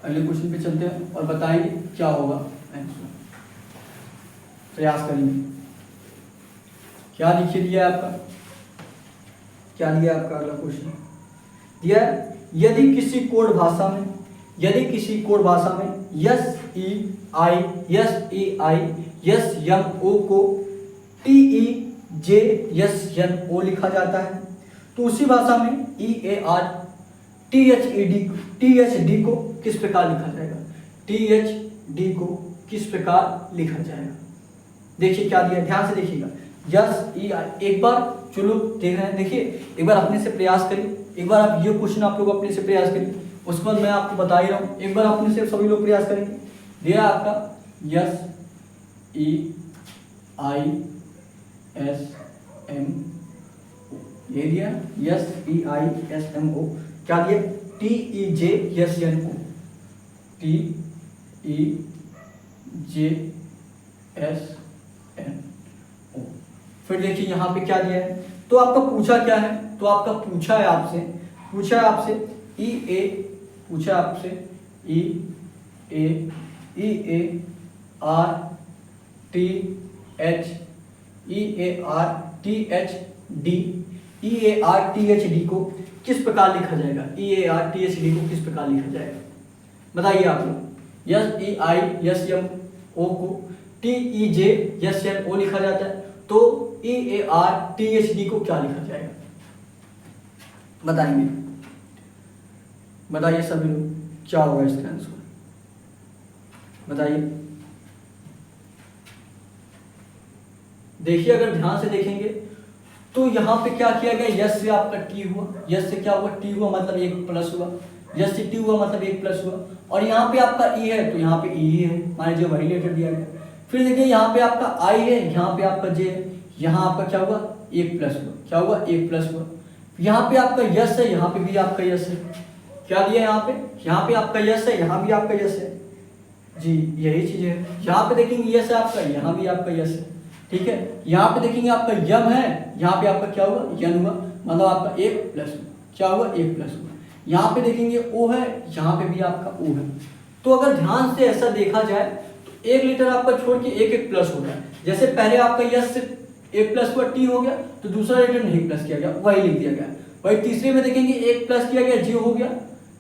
अगले क्वेश्चन पे चलते हैं और बताएंगे क्या होगा आंसर। प्रयास करेंगे। क्या लिखिए दिया है आपका, क्या दिया आपका अगला क्वेश्चन दिया है, यदि किसी कोड भाषा में, यदि किसी कोड भाषा में यस ई आई यस यम ओ को टी ई जे यस यन ओ लिखा जाता है, तो उसी भाषा में E A R T H D को किस प्रकार लिखा जाएगा, टी एच डी को किस प्रकार लिखा जाएगा। देखिए क्या दिया, ध्यान से देखिएगा, यस ई आई। एक बार चलो देख रहे हैं, देखिए एक बार अपने से प्रयास करिए, एक बार आप ये क्वेश्चन आप लोग अपने से प्रयास करिए, उसके बाद मैं आपको बता ही रहा हूँ, एक बार अपने से सभी लोग प्रयास करेंगे। दिया आपका S E I S M O, ये दिया S E I S M O, क्या दिया T E J S N O, T E J S N O. फिर देखिए यहाँ पे क्या दिया है, तो आपका पूछा क्या है, तो आपका पूछा है आपसे ई ए, पूछा आपसे E A R T H D, E A R T H D को किस प्रकार लिखा जाएगा, E A R T H D को किस प्रकार लिखा जाएगा, बताइए आप लोग। S E I S M O को T E J S N O लिखा जाता है, तो E A R T H D को क्या लिखा जाएगा, बताएंगे, बताइए सभी लोग क्या होगा इसका आंसर, बताइए। देखिए अगर ध्यान से देखेंगे तो यहाँ पे क्या किया गया, यस से आपका टी हुआ, यस से क्या हुआ, टी हुआ मतलब 1 प्लस हुआ, यस से टी हुआ मतलब 1 प्लस हुआ। और यहाँ पे आपका ई है तो यहाँ पे ई है, मान लीजिए वही लेटर दिया गया। फिर देखिए यहाँ पे आपका आई है, यहाँ पे आपका जे है, यहाँ आपका क्या हुआ 1 प्लस हुआ, क्या हुआ 1 प्लस हुआ। यहाँ पे आपका यस है, यहाँ पे भी आपका यस है, क्या दिया यहाँ पे आपका यस है, यहाँ भी आपका यस है जी, यही चीज है। यहाँ पे देखेंगे यस है आपका, यहाँ भी आपका यस है, ठीक है। यहाँ पे देखेंगे आपका यम है, यहाँ पे आपका क्या हुआ यन हुआ, मतलब आपका 1 प्लस हुआ, क्या हुआ 1 प्लस हुआ। यहाँ पे देखेंगे ओ है, यहाँ पे भी आपका ओ है। तो अगर ध्यान से ऐसा देखा जाए तो एक लेटर आपका छोड़ के एक प्लस हो गया। जैसे पहले आपका यस से 1 प्लस हुआ टी हो गया, तो दूसरा लेटर नहीं प्लस किया गया, वही लिख दिया गया। वही तीसरे में देखेंगे 1 प्लस किया गया, जी हो गया,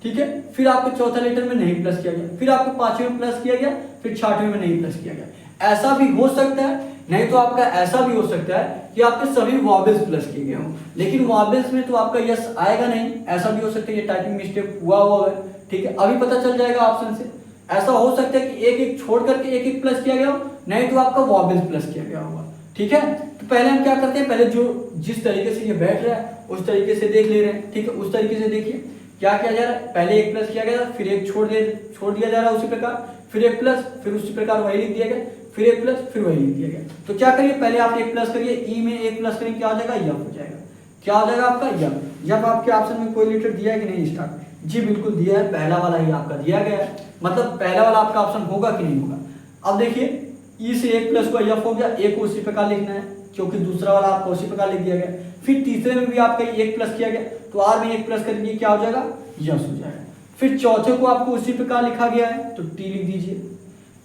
ठीक है। फिर आपके चौथा लेटर में नहीं प्लस किया गया, फिर आपके पांचवें में प्लस किया गया, फिर छठवें में नहीं प्लस किया गया। ऐसा भी हो सकता है, नहीं तो आपका ऐसा भी हो सकता है कि आपके सभी वॉवेल्स प्लस किए गए हों, लेकिन वॉवेल्स में तो आपका यस आएगा नहीं। ऐसा भी हो सकता है ये टाइपिंग मिस्टेक हुआ है, ठीक है। अभी पता चल जाएगा ऑप्शन से। ऐसा हो सकता है कि एक छोड़ करके एक प्लस किया गया हो, नहीं तो आपका वॉवेल्स प्लस किया गया होगा, ठीक है। तो पहले हम क्या करते हैं, पहले जो जिस तरीके से ये बैठ रहा है उस तरीके से देख ले रहे हैं, ठीक है। उस तरीके से देखिए क्या किया जा रहा है, पहले 1 प्लस किया गया, फिर 1 छोड़ दिया जा रहा है उसी प्रकार, फिर 1 प्लस, फिर उसी प्रकार वही लिख दिया गया, फिर 1 प्लस, फिर वही लिख दिया गया। तो क्या करिए, पहले आप 1 प्लस करिए, ई में 1 प्लस करेंगे क्या हो जाएगा, यम हो जाएगा। क्या हो जाएगा आपका यम। जब आपके ऑप्शन में कोई लेटर दिया है कि नहीं स्टार्ट में, जी बिल्कुल दिया है, पहला वाला ही आपका दिया गया है, मतलब पहला वाला आपका ऑप्शन होगा कि नहीं होगा। अब देखिए ई से 1 प्लस हुआ, यफ हो गया, ए को उसी प्रकार लिखना है क्योंकि दूसरा वाला आपको उसी प्रकार लिख दिया गया। फिर तीसरे में भी आपका 1 प्लस किया गया, तो आर में 1 प्लस करेंगे क्या हो जाएगा, यस हो जाएगा। फिर चौथे को आपको उसी प्रकार लिखा गया है तो टी लिख दीजिए।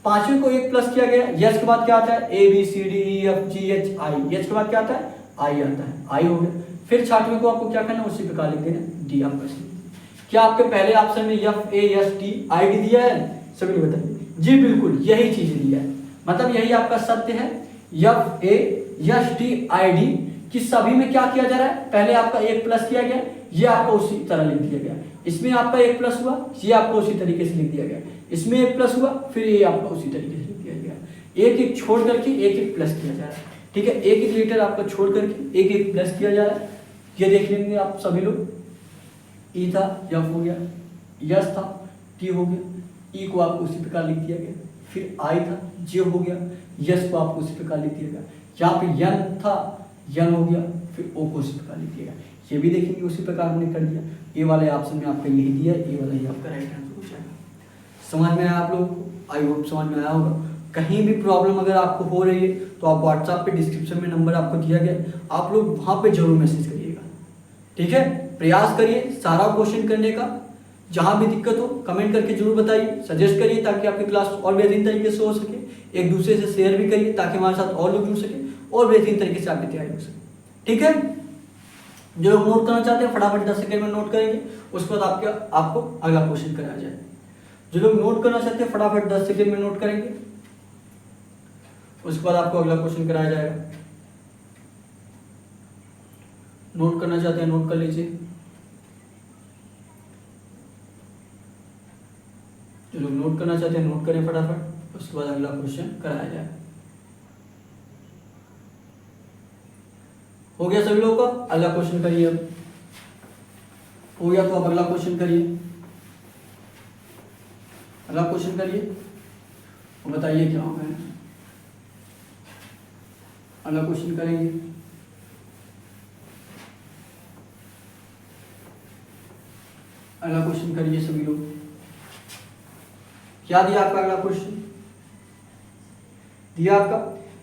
पांचवें को 1 प्लस किया गया, यस के बाद क्या आता है, A B C D E F G H I, yes के बाद क्या आता है, आई आता है, आई हो गया। फिर छठवें को आपको क्या करना है, उसी प्रकार लिख देना, डी आपका सही। क्या आपके पहले ऑप्शन में F A S T I D दिया है, सभी लोग बताइए। जी बिल्कुल यही चीज दिया है, मतलब यही आपका सत्य है। F A S T I D कि सभी में क्या किया जा रहा है, पहले आपका 1 प्लस किया गया, ये आपका उसी तरह लिख दिया गया। इसमें आपका 1 प्लस हुआ, ये आपको उसी तरीके से लिख दिया गया। इसमें 1 प्लस हुआ, फिर ये आपका उसी तरीके से लिख दिया गया। एक छोड़ करके एक प्लस किया जा रहा है, ठीक है। एक लेटर आपको छोड़ करके एक प्लस किया जा रहा है। ये देख लेंगे आप सभी लोग, ई था, यफ हो गया, यस था, टी हो गया, ई को आपको उसी प्रकार लिख दिया गया। फिर आई था, जे हो गया, यस को आपको उसी प्रकार लिख दिया गया। यहाँ पे यन था, यन हो गया, फिर ओ को उसी प्रकार लिख दिया गया। ये भी देखेंगे उसी प्रकार हमने कर दिया। ए वाले ऑप्शन में आपका यही दिया, ए वाला ही आपका राइट आंसर हो जाएगा। समझ में आया आप लोगों को, आई होप समझ में आया होगा। कहीं भी प्रॉब्लम अगर आपको हो रही है तो आप व्हाट्सएप पे डिस्क्रिप्शन में नंबर आपको दिया गया, आप लोग वहाँ पे जरूर मैसेज करिएगा, ठीक है। प्रयास करिए सारा क्वेश्चन करने का, जहाँ भी दिक्कत हो कमेंट करके जरूर बताइए, सजेस्ट करिए ताकि आपकी क्लास और बेहतरीन तरीके से हो सके। एक दूसरे से शेयर भी करिए ताकि हमारे साथ और लोग जुड़ सके और बेहतरीन तरीके से आपकी तैयारी हो सके, ठीक है। जो लोग नोट करना चाहते हैं फटाफट 10 सेकंड में नोट करेंगे, उसके बाद आपको अगला क्वेश्चन कराया जाए। जो लोग नोट करना चाहते हैं फटाफट 10 सेकंड में नोट करेंगे, उसके बाद आपको अगला क्वेश्चन कराया जाएगा। नोट करना चाहते हैं नोट कर लीजिए। जो लोग नोट करना चाहते हैं नोट करें फटाफट, उसके बाद अगला क्वेश्चन कराया जाएगा। हो गया सभी लोगों का, अगला क्वेश्चन करिए। अब हो गया तो अब अगला क्वेश्चन करिए, अगला क्वेश्चन करिए और बताइए क्या होगा। अगला क्वेश्चन करेंगे, अगला क्वेश्चन करिए सभी लोग। क्या दिया आपका अगला क्वेश्चन, दिया आपका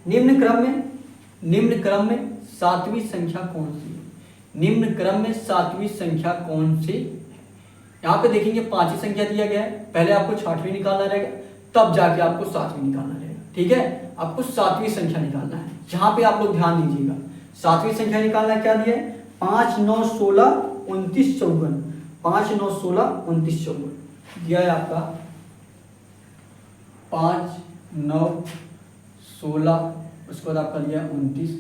निम्न क्रम में सातवीं संख्या कौन सी है। निम्न क्रम में सातवीं संख्या कौन सी, यहाँ पे देखेंगे 5वीं संख्या दिया गया है, पहले आपको 6वीं निकालना रहेगा, तब जाके आपको 7वीं निकालना रहेगा, ठीक है। आपको 7वीं संख्या निकालना है, यहाँ पे आप लोग ध्यान दीजिएगा। 7वीं संख्या निकालना क्या दिया है, 5 9 16 29 54, 5 9 16 29 54 दिया है आपका। 5 9 16, उसके बाद आपका दिया 29,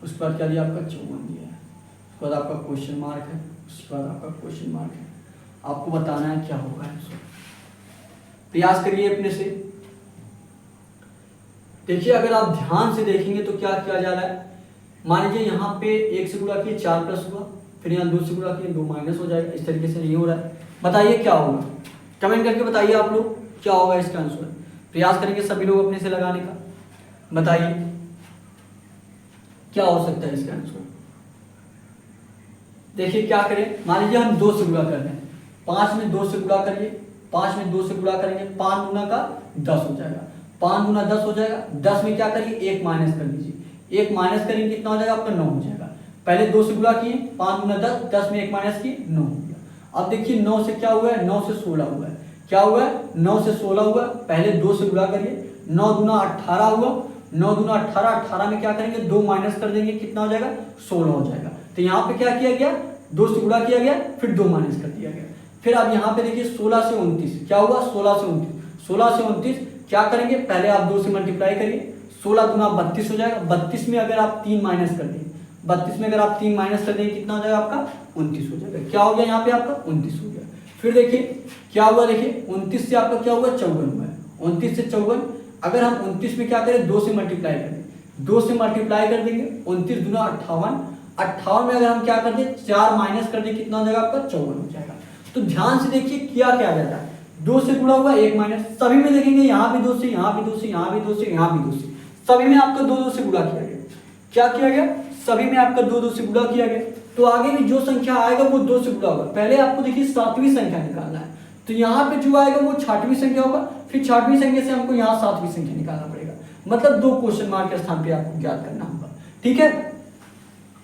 उसके बाद क्या दिया आपका 54 दिया है, उसके बाद आपका क्वेश्चन मार्क है, उसके बाद आपका क्वेश्चन मार्क है। आपको बताना है क्या होगा आंसर, प्रयास करिए अपने से। देखिए अगर आप ध्यान से देखेंगे तो क्या किया जा रहा है, मान लीजिए यहाँ पे 1 से गुणा किए 4 प्लस हुआ, फिर यहाँ 2 से गुणा किए 2 माइनस हो जाएगा। इस तरीके से नहीं हो रहा है, बताइए क्या होगा, कमेंट करके बताइए आप लोग क्या होगा इसका आंसर। प्रयास करेंगे सभी लोग अपने से लगाने का, बताइए क्या हो सकता है इसका आंसर। देखिए क्या करें, मान लीजिए हम 2 से गुणा कर रहे हैं, 5 में 2 से गुणा करिए, 5 में 2 से गुणा करेंगे, 5 गुना का 10 हो जाएगा, 5 गुना 10 हो जाएगा। 10 में क्या करिए 1 माइनस कर दीजिए, 1 माइनस करेंगे कितना हो जाएगा आपका 9 हो जाएगा। पहले 2 से गुणा किए, 5 गुना 10, 10 में 1 माइनस किए 9 हो गया। अब देखिए 9 से क्या हुआ है, 9 से 16 हुआ है, क्या हुआ है 9 से 16 हुआ। पहले 2 से गुणा करिए, 9 गुना 18 हुआ, 9 गुना 18, 18 में क्या करेंगे 2 माइनस कर देंगे कितना हो जाएगा 16 हो जाएगा। तो यहाँ पे क्या किया गया 2 से गुणा किया गया, फिर 2 माइनस कर दिया गया। फिर अब यहाँ पे देखिए 16 से 29 क्या हुआ, 16 से 29, 16 से 29 क्या करेंगे, पहले आप 2 से मल्टीप्लाई करिए, 16 गुना 32 हो जाएगा। 32 में अगर आप 3 माइनस कर दें, 32 में अगर आप 3 माइनस कर देंगे कितना हो जाएगा आपका 29 हो जाएगा। क्या हो गया यहाँ पे आपका 29 हो गया। फिर देखिए क्या हुआ, देखिए 29 से आपका क्या हुआ 54 हुआ है, 29 से 54। अगर हम 29 में क्या करें 2 से मल्टीप्लाई करें, 2 से मल्टीप्लाई कर देंगे, 29 गुना 58, 58 में अगर हम क्या कर दें 4 माइनस कर दें कितना हो जाएगा आपका 54 हो जाएगा। तो ध्यान से देखिए क्या क्या जाता है, 2 से गुणा हुआ 1 माइनस, सभी में देखेंगे यहाँ भी 2 से, यहाँ भी 2 से, यहाँ भी 2 से, यहाँ भी 2 से, सभी में आपका 2 से गुणा किया गया। क्या किया गया, सभी में आपका 2 से गुणा किया गया। तो आगे भी जो संख्या आएगा वो 2 से गुणा होगा। पहले आपको देखिए 7वीं संख्या निकालना है, तो यहाँ पे जो आएगा वो 6वीं संख्या होगा, फिर 6वीं संख्या से हमको यहाँ 7वीं संख्या निकालना पड़ेगा, मतलब 2 क्वेश्चन मार्क के स्थान पे आपको ज्ञात करना होगा। ठीक है,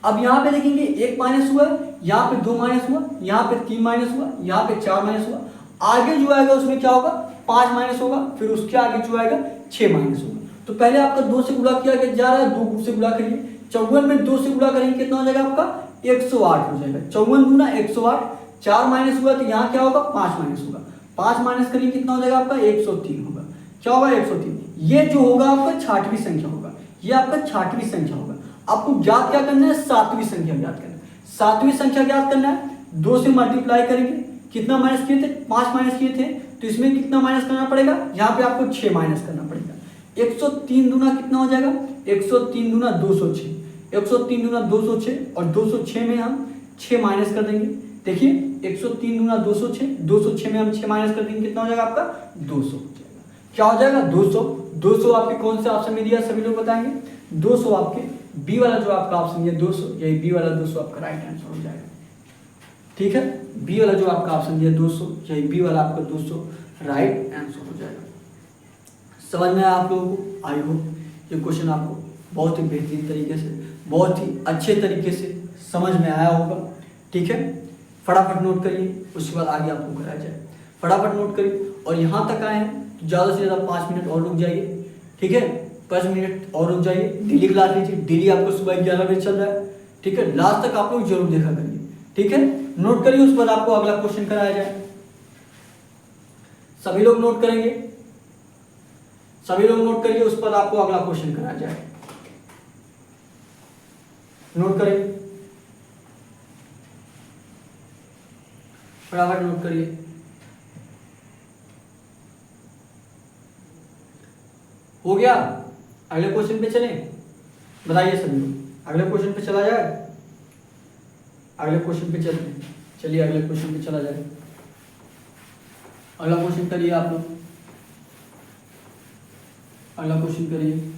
अब यहाँ पे देखेंगे 1 माइनस हुआ, यहाँ पे 2 माइनस हुआ, यहाँ पे 3 माइनस हुआ, यहाँ पे 4 माइनस हुआ। आगे जो आएगा उसमें क्या होगा 5 माइनस होगा, फिर उसके आगे जो आएगा 6 माइनस होगा। तो पहले आपका 2 से गुणा किया जा रहा है, 2 से गुणा करिए, 54 में 2 से गुणा करेंगे कितना हो जाएगा आपका 108 हो जाएगा। 54 गुना 108, 4 माइनस हुआ तो यहाँ क्या होगा 5 माइनस होगा, 5 माइनस करेंगे कितना हो जाएगा आपका 103 होगा। क्या होगा 103, ये जो होगा आपका 6वीं संख्या होगा, ये आपका 6वीं संख्या होगा। आपको ज्ञात क्या करना है 7वीं संख्या ज्ञात करना है। 7वीं संख्या ज्ञात करना है, 2 से मल्टीप्लाई करेंगे, कितना माइनस किए थे 5 माइनस किए थे, तो इसमें कितना माइनस करना पड़ेगा, यहाँ पे आपको 6 माइनस करना पड़ेगा। 103 गुना कितना हो जाएगा 103 गुना 206, 103 गुना 206 और 206 में हम 6 माइनस कर देंगे। देखिए 103 गुना 206, 206 में हम 6 माइनस कर देंगे कितना हो जाएगा आपका 200 हो जाएगा। क्या हो जाएगा 200। 200 आपके कौन से ऑप्शन में दिया सभी लोग बताएंगे, 200 आपके बी वाला जो आपका ऑप्शन दिया 200, यही बी वाला 200 आपका राइट आंसर हो जाएगा। ठीक है, बी वाला जो आपका ऑप्शन दिया 200, यही बी वाला आपका 200 राइट आंसर हो जाएगा। समझ में आया आप लोगों को, आई होप ये क्वेश्चन आपको बहुत ही बेहतरीन तरीके से, बहुत ही अच्छे तरीके से समझ में आया होगा। ठीक है, फटाफट नोट करिए, उसके बाद आगे आपको कराया जाए। फटाफट नोट करिए, और यहाँ तक आए हैं तो ज़्यादा से ज़्यादा 5 मिनट और रुक जाइए। ठीक है, 5 मिनट और रुक जाइए। डेली क्लास लीजिए, डेली आपको सुबह 11 बजे चल रहा है। ठीक है, लास्ट तक आप लोग जरूर देखा करिए। ठीक है, नोट करिए, उसके बाद आपको अगला क्वेश्चन कराया जाए। सभी लोग नोट करेंगे, सभी लोग नोट करिए, उसके बाद आपको अगला क्वेश्चन कराया जाए। नोट करिए, फटाफट नोट करिए। हो गया, अगले क्वेश्चन पे चलें, बताइए सभी लोग अगले क्वेश्चन पे चला जाए। अगले क्वेश्चन पे चलिए अगले क्वेश्चन पे चला जाए। अगला क्वेश्चन करिए आप लोग, अगला क्वेश्चन करिए,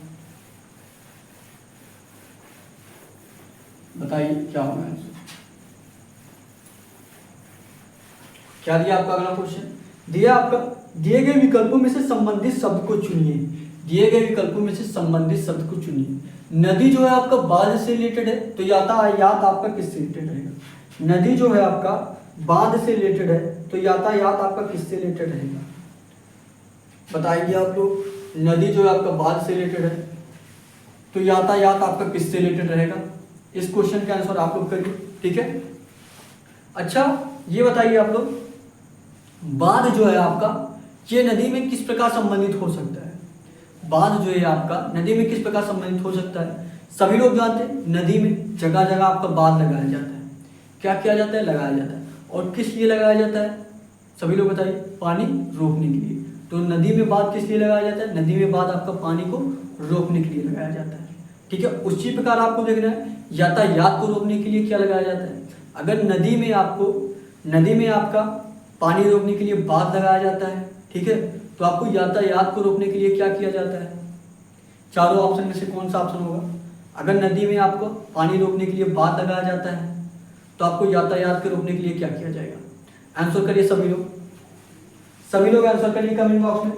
बताइए क्या होगा आंसर। क्या दिया आपका अगला क्वेश्चन, दिया आपका दिए गए विकल्पों में से संबंधित शब्द को चुनिए। दिए गए विकल्पों में से संबंधित शब्द को चुनिए। नदी जो है आपका बांध से रिलेटेड है, तो यातायात आपका किससे रिलेटेड रहेगा। नदी जो है आपका बांध से रिलेटेड है, तो यातायात आपका किससे रिलेटेड रहेगा, बताइए आप लोग। नदी जो है आपका बांध से रिलेटेड है, तो यातायात आपका किससे रिलेटेड रहेगा। इस क्वेश्चन का आंसर आप लोग करिए। ठीक है, अच्छा ये बताइए आप लोग, बांध जो है आपका ये नदी में किस प्रकार संबंधित हो सकता है। बांध जो है आपका नदी में किस प्रकार संबंधित हो सकता है। सभी लोग जानते हैं नदी में जगह जगह आपका बांध लगाया जाता है। क्या किया जाता है, लगाया जाता है। और किस लिए लगाया जाता है, सभी लोग बताइए, पानी रोकने के लिए। तो नदी में बांध किस लिए लगाया जाता है, नदी में बांध आपका पानी को रोकने के लिए लगाया जाता है। ठीक है। उसी प्रकार आपको देखना है यातायात को रोकने के लिए क्या लगाया जाता है। अगर नदी में आपका पानी रोकने के लिए बांध लगाया जाता है, ठीक है, तो आपको यातायात को रोकने के लिए क्या किया जाता है। चारों ऑप्शन में से कौन सा ऑप्शन होगा। अगर नदी में आपको पानी रोकने के लिए बांध लगाया जाता है तो आपको यातायात को रोकने के लिए क्या किया जाएगा। आंसर करिए सभी लोग आंसर करिए कमेंट बॉक्स में।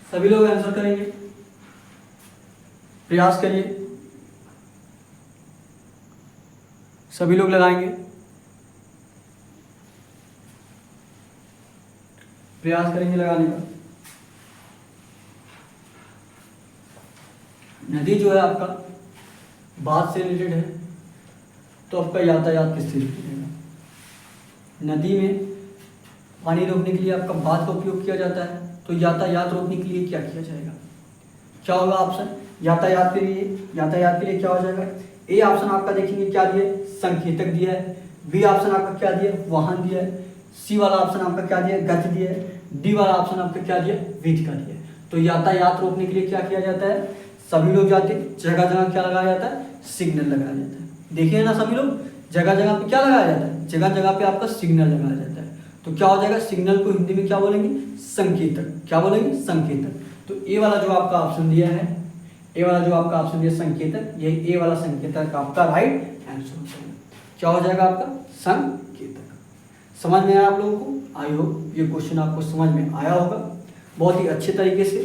सभी लोग आंसर करेंगे, प्रयास करिए, सभी लोग लगाएंगे, प्रयास करेंगे लगाने का। नदी जो है आपका बांध से रिलेटेड है तो आपका यातायात किससे रिलेटेड है। नदी में पानी रोकने के लिए आपका बांध का उपयोग किया जाता है तो यातायात रोकने के लिए क्या किया जाएगा। क्या होगा ऑप्शन यातायात के लिए क्या हो जाएगा। ए ऑप्शन आपका देखेंगे क्या दिया है, संकेतक दिया है। बी ऑप्शन आपका क्या दिया है, वाहन दिया है। सी वाला ऑप्शन आपका क्या दिया है, गति दिया है। डी वाला ऑप्शन आपका क्या दिया है, विधि का दिया है। तो यातायात रोकने के लिए क्या किया जाता है, सभी लोग जाते जगह जगह क्या लगाया जाता है, सिग्नल लगाया जाता है। देखिए ना सभी लोग जगह जगह पे क्या लगाया जाता है, जगह जगह पे आपका सिग्नल लगाया जाता है। तो क्या हो जाएगा, सिग्नल को हिंदी में क्या बोलेंगे, संकेतक। क्या बोलेंगे, संकेतक। तो ए वाला जो आपका ऑप्शन दिया है, ए वाला जो आपका ऑप्शन दिया संकेतक, यही ए वाला संकेतक आपका राइट आंसर हो जाएगा। क्या हो जाएगा आपका, संकेतक। समझ में आया आप लोगों को। आई होप ये क्वेश्चन आपको समझ में आया होगा। बहुत ही अच्छे तरीके से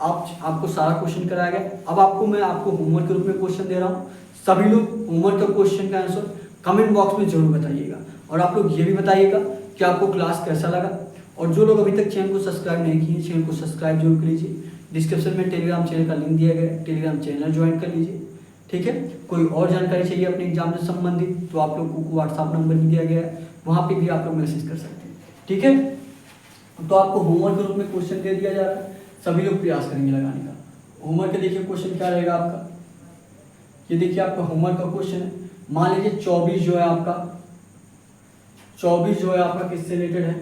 आपको सारा क्वेश्चन कराया गया। अब मैं आपको होमवर्क के रूप में क्वेश्चन दे रहा हूँ। सभी लोग होमवर्क का क्वेश्चन का आंसर कमेंट बॉक्स में जरूर बताइएगा। और आप लोग ये भी बताइएगा कि आपको क्लास कैसा लगा। और जो लोग अभी तक चैनल को सब्सक्राइब नहीं किए, चैनल को सब्सक्राइब जरूर कर लीजिए। डिस्क्रिप्शन में टेलीग्राम चैनल का लिंक दिया गया है, टेलीग्राम चैनल ज्वाइन कर लीजिए। ठीक है। कोई और जानकारी चाहिए अपने एग्जाम से संबंधित तो आप लोगों को व्हाट्सअप नंबर भी दिया गया है, वहाँ पे भी आप लोग मैसेज कर सकते हैं। ठीक है। तो आपको होमवर्क के रूप में क्वेश्चन दे दिया जा रहा है, सभी लोग प्रयास करेंगे लगाने का। होमवर्क के देखिए क्वेश्चन क्या रहेगा आपका। ये देखिए आपका होमवर्क का क्वेश्चन है। मान लीजिए 24 जो है आपका किससे रिलेटेड है,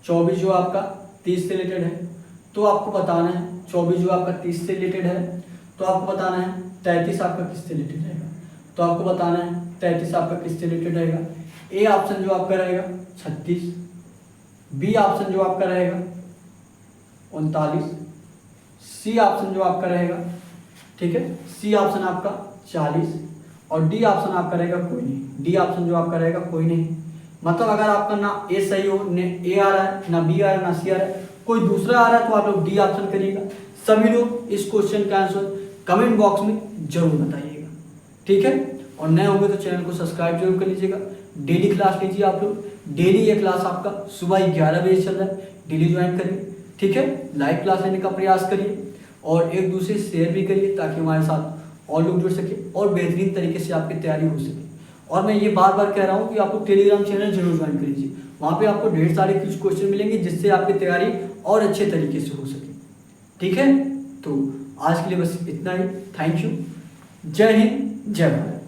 24 जो आपका 30 से रिलेटेड है। तो आपको बताना है 24 जो आपका 30 से रिलेटेड है, तो आपको बताना है 33 आपका किससे रिलेटेड रहेगा। तो आपको बताना है 33 आपका किससे रिलेटेड रहेगा। ए ऑप्शन जो आपका रहेगा 36, बी ऑप्शन जो आपका रहेगा 39, सी ऑप्शन जो आपका रहेगा, ठीक है, सी ऑप्शन आपका 40 और डी ऑप्शन आपका रहेगा कोई नहीं। डी ऑप्शन जो आपका रहेगा कोई नहीं। मतलब अगर आपका ना ए सही हो, न ए आ रहा है, ना बी आ रहा है, ना सी आ रहा है, कोई दूसरा आ रहा है, तो आप लोग डी ऑप्शन करिएगा। सभी लोग इस क्वेश्चन का आंसर कमेंट बॉक्स में जरूर बताइएगा। ठीक है। और नए होंगे तो चैनल को सब्सक्राइब जरूर कर लीजिएगा। डेली क्लास लीजिए आप लोग। डेली ये क्लास आपका सुबह 11 बजे चल रहा है, डेली ज्वाइन करिए। ठीक है। लाइव क्लास लेने का प्रयास करिए और एक दूसरे से शेयर भी करिए ताकि हमारे साथ और लोग जुड़ सके और बेहतरीन तरीके से आपकी तैयारी हो सके। और मैं ये बार बार कह रहा हूँ कि आप लोग टेलीग्राम चैनल जरूर ज्वाइन कर लीजिए। वहाँ पे आपको ढेर सारे कुछ क्वेश्चन मिलेंगे जिससे आपकी तैयारी और अच्छे तरीके से हो सके। ठीक है। तो आज के लिए बस इतना ही। Thank you. जय हिंद, जय भारत।